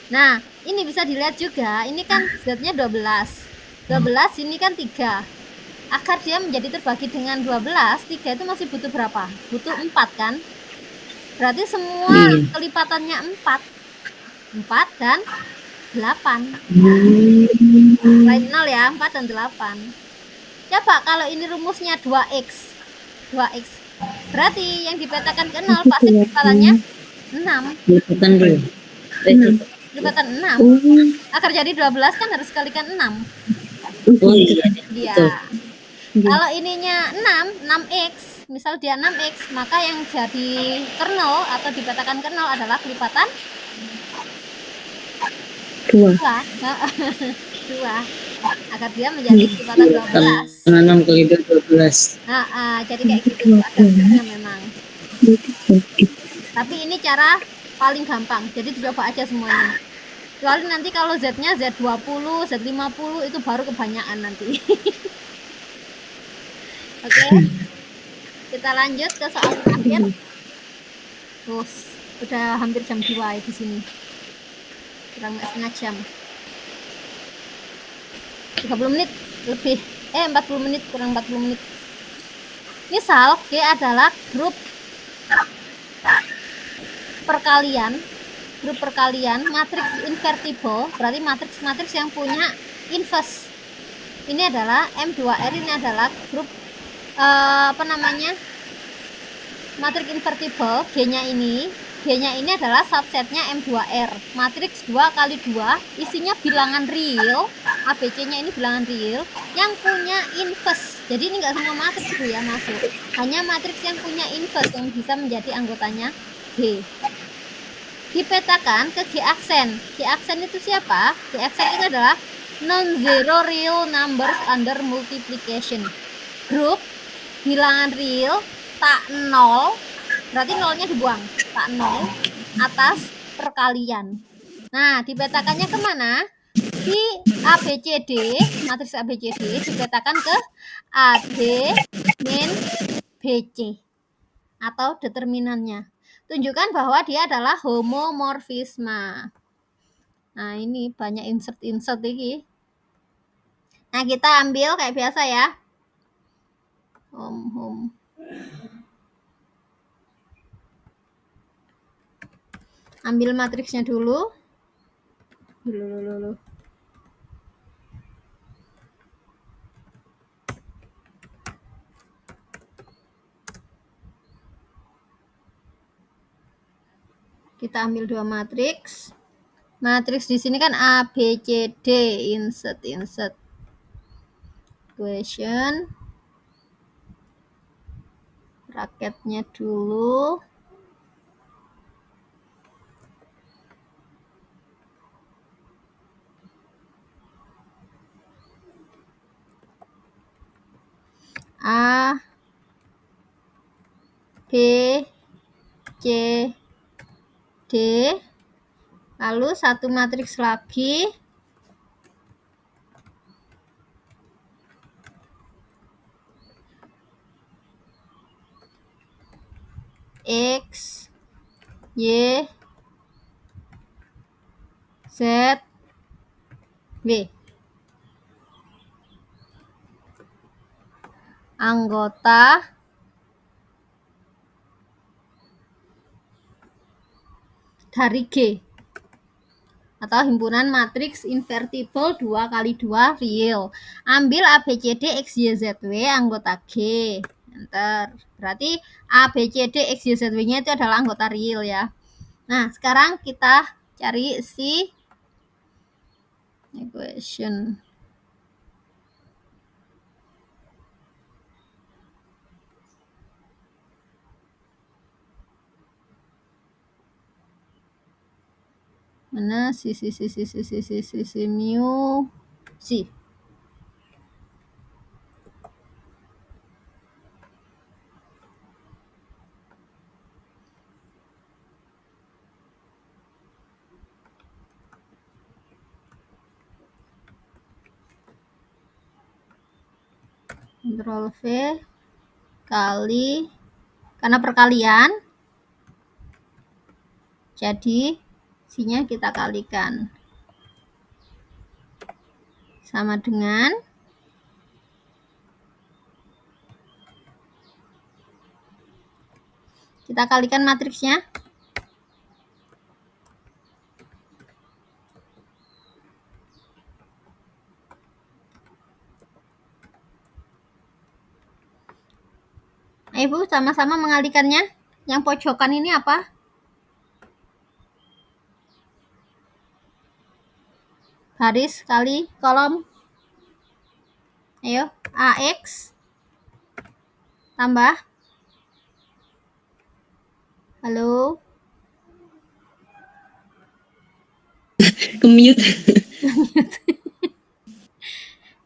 Nah, ini bisa dilihat juga. Ini kan Z-nya 12. 12 ini kan 3. Agar dia menjadi terbagi dengan 12, 3 itu masih butuh berapa? Butuh 4 kan? Berarti semua Iya. kelipatannya 4. 4 dan 8. Lain 0 ya, 4 dan 8. Coba kalau ini rumusnya 2x. 2x. Berarti yang dipetakan ke 0 pasti kelipatannya 6. Lipatan dulu. Lipatan 6. Agar jadi 12 kan harus kalikan 6. Oh iya. Iya. Betul. Kalau ininya 6x, misal dia 6x, maka yang jadi kernel atau dipetakan kernel adalah kelipatan 2. 2. 2. Agar dia menjadi kelipatan 12. 6 kali 2, 12. Jadi kayak gitu adanya memang. Tapi ini cara paling gampang. Jadi dicoba aja semuanya. Kecuali nanti kalau Z-nya Z20, Z50 itu baru kebanyakan nanti. Oke. Kita lanjut ke soal terakhir. Udah hampir jam 2 ya di sini. Kurang setengah jam. 30 menit lebih. 40 menit, kurang 40 menit. Misal G adalah grup perkalian. Grup perkalian matriks invertible, berarti matriks-matriks yang punya inverse. Ini adalah M2R, ini adalah grup matriks invertible. G-nya ini adalah subsetnya M2R. Matriks 2 kali 2 isinya bilangan real. ABC-nya ini bilangan real yang punya inverse. Jadi ini enggak semua matriks itu ya masuk. Hanya matriks yang punya inverse yang bisa menjadi anggotanya G. Dipetakan ke G aksen. G aksen itu siapa? G aksen itu adalah non-zero real numbers under multiplication. Grup bilangan real tak 0, berarti nolnya dibuang, tak 0 atas perkalian. Nah, dipetakannya kemana? Si ABCD, matriks ABCD dipetakan ke AD min BC atau determinannya. Tunjukkan bahwa dia adalah homomorfisme. Nah, ini banyak insert ini. Nah, kita ambil kayak biasa ya. Home. Ambil matriksnya dulu. Dulu. Kita ambil dua matriks. Matriks di sini kan A, B, C, D. Insert. Equation. Bracketnya dulu. A, B, C, D. Lalu satu matriks lagi. X, Y, Z, W. Anggota dari G atau himpunan matriks invertible 2x2 real. Ambil ABCD XYZW anggota G. Enter. Berarti ABCD XYZW-nya itu adalah anggota real ya. Nah, sekarang kita cari si equation. Mana si mu si. Ctrl V kali, karena perkalian jadi C-nya kita kalikan sama dengan kita kalikan matriksnya. Ibu sama-sama mengalikannya. Yang pojokan ini apa? Baris kali kolom. Ayo, AX tambah. Halo. Kemute.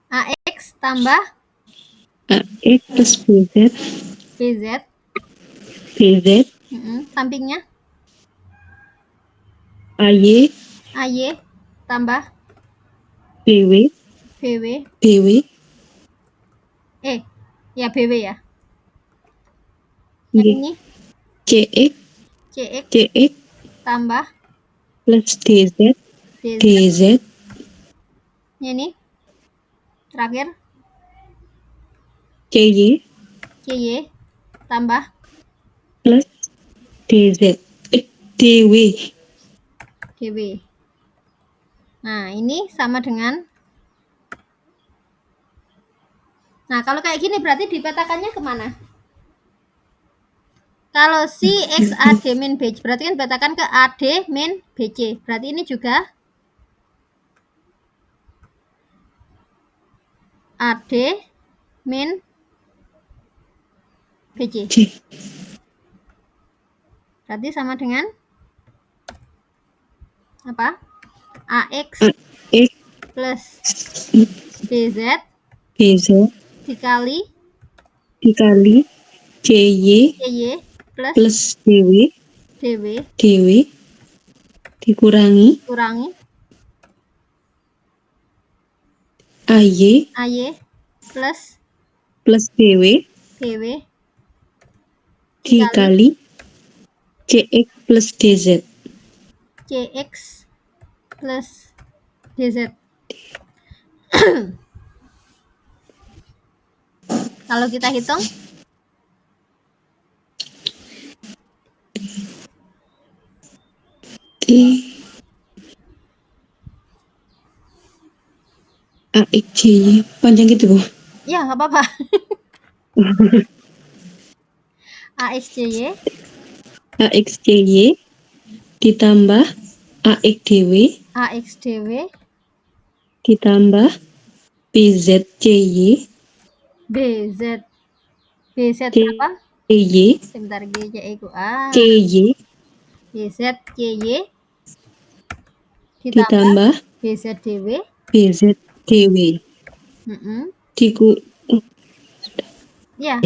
AX tambah AX plus BZ. Sampingnya AY tambah BW. Ya BW ya. Yang ini CX tambah plus DZ. Ini terakhir CY tambah plus DW. Nah, ini sama dengan. Nah, kalau kayak gini berarti dipetakannya kemana? Kalau si X AD min BC berarti kan petakan ke AD min BC. Berarti ini juga AD min BC. Berarti sama dengan apa? AX plus BZ dikali dikali CY CY plus plus DW DW dikurangi kurangi AY AY plus DW DW dikali dikali CX plus DZ. CX plus DZ. Kalau kita hitung D AX CY panjang gitu, Bu. ya nggak apa-apa. AXCY ditambah AXDW ditambah BZCY BZ apa? CY Sebentar, GCE ku A CY BZCY ditambah ditambah BZDW BZDW diku ya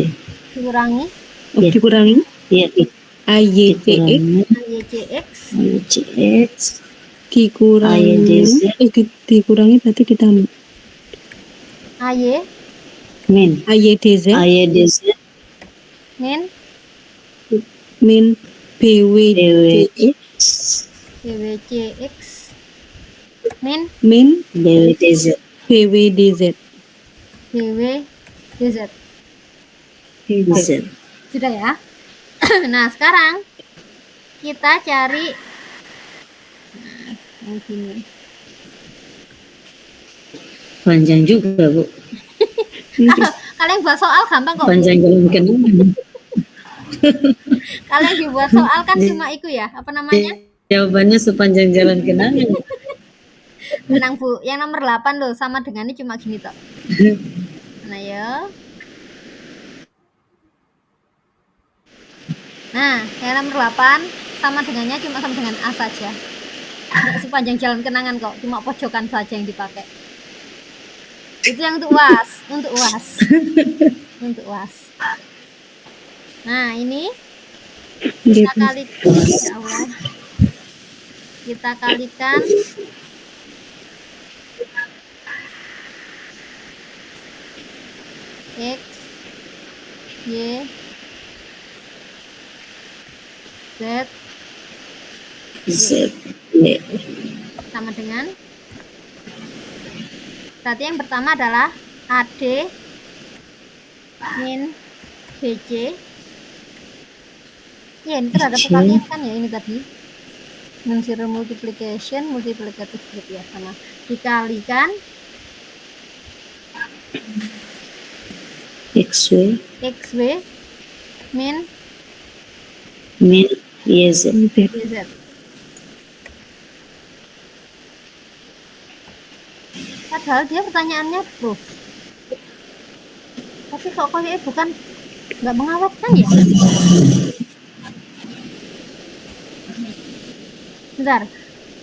dikurangi dikurangi AYCX dikurangi dikurangi berarti ditambah AY AYDZ min BWDX BWCX min BWDZ sudah ya. Nah sekarang kita cari yang gini. panjang juga, Bu. Kalian buat soal gampang kok. Panjang jalan kenangan. Kalian dibuat soal kan cuma itu ya, apa namanya? Jawabannya sepanjang jalan kenangan. Tenang Bu, yang nomor 8 loh, sama dengannya cuma gini toh. Nah ya. Nah, yang nomor 8 sama dengannya cuma sama dengan A saja. Nggak sepanjang jalan kenangan kok, cuma pojokan saja yang dipakai. Itu yang untuk UAS, untuk UAS. Nah, ini kita kalikan, ya Allah. Kita kalikan X, Y, Z sama dengan, berarti yang pertama adalah AD min BC. Ya ini terhadap perhatian kan ya, ini tadi non-zero multiplication multiplicative group ya, sama dikalikan XW min YZ. Padahal dia pertanyaannya proof, tapi kok kayaknya bukan, nggak mengawetkan ya. Bentar,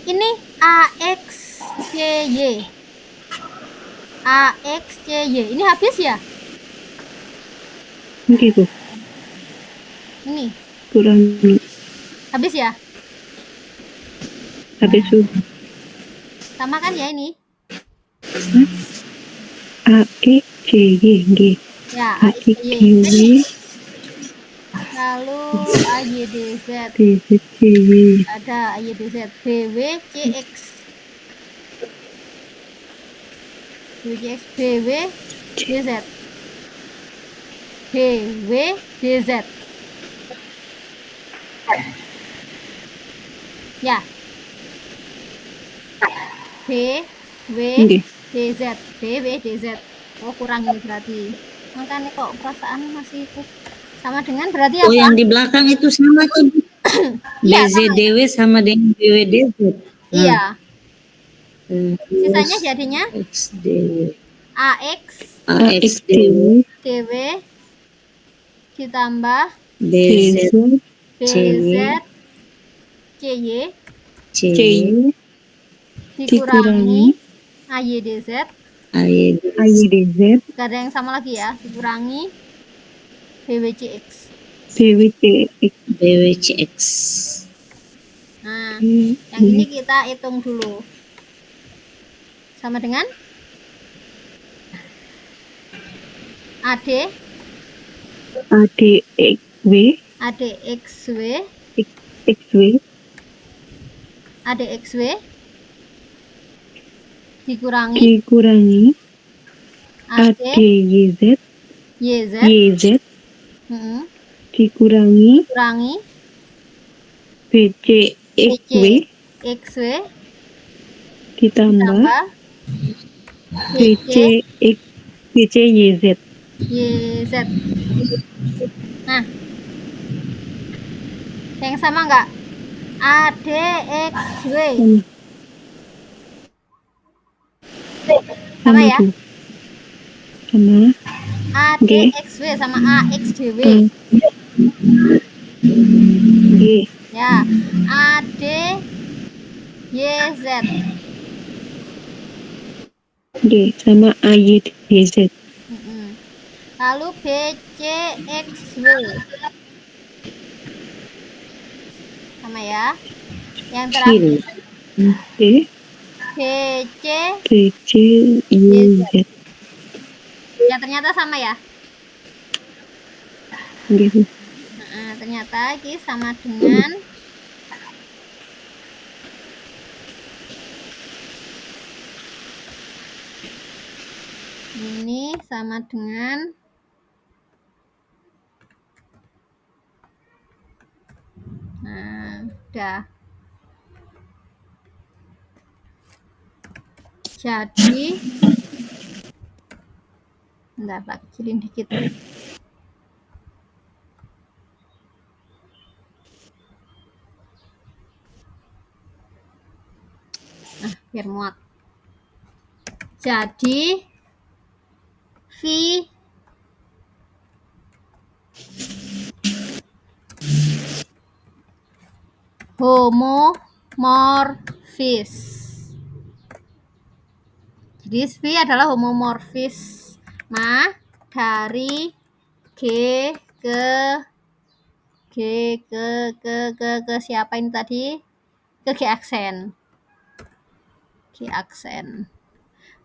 ini AXCY ini habis ya? Gitu. Ini Kurangi. habis ya? Habis sudah. Sama kan ya ini? AXCY Ya, AXCY lalu AYDZ BZCY ada AYDZ BWCX BWDZ ya, BWDZ. Oh kurang ini berarti, makanya kok perasaan masih itu sama dengan berarti apa? Oh yang di belakang itu sama tuh. Iya, BZDW sama dengan BWDZ. Iya. Sisanya jadinya XDW AXDW ditambah BZ CY dikurangi AYDZ. AYDZ Gak ada yang sama lagi ya, dikurangi BWCX. BWCX. Nah, yang ini kita hitung dulu. Sama dengan AD ADXW ADXW dikurangi ADYZ YZ dikurangi BCXW XW ditambah BCYZ. YZ. Nah, yang sama enggak? ADXW sama ya? Sama ADXW sama AXDW. Ya, ADYZ. Sama AYDZ. Lalu BCXW sama ya. Yang terakhir BCYZ. Ya, ternyata sama ya. Ternyata ini sama dengan ini sama dengan udah. Jadi bentar, tak kecilin dikit. Nah, biar muat. Jadi V homomorfis. Jadi V adalah homomorfisme dari G ke siapa ini tadi? Ke G aksen.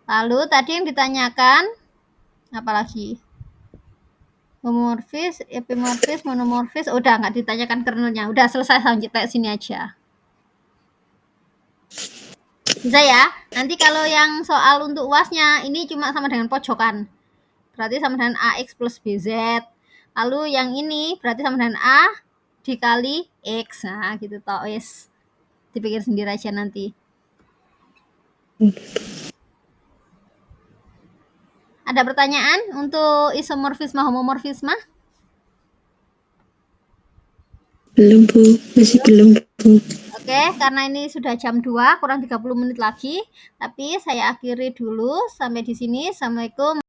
Lalu tadi yang ditanyakan apa lagi? Homomorfis, epimorfis, monomorfis, udah nggak ditanyakan kernelnya, udah selesai sampai sini aja. Bisa ya? Nanti kalau yang soal untuk UASnya ini cuma sama dengan pojokan, berarti sama dengan AX plus BZ. Lalu yang ini berarti sama dengan A dikali X. Nah gitu toh, wis. Dipikir sendiri aja nanti. Ada pertanyaan untuk isomorfisme homomorfisme? Belum, Bu. Masih belum, Bu. Oke, karena ini sudah jam 2, kurang 30 menit lagi. Tapi saya akhiri dulu sampai di sini. Assalamualaikum.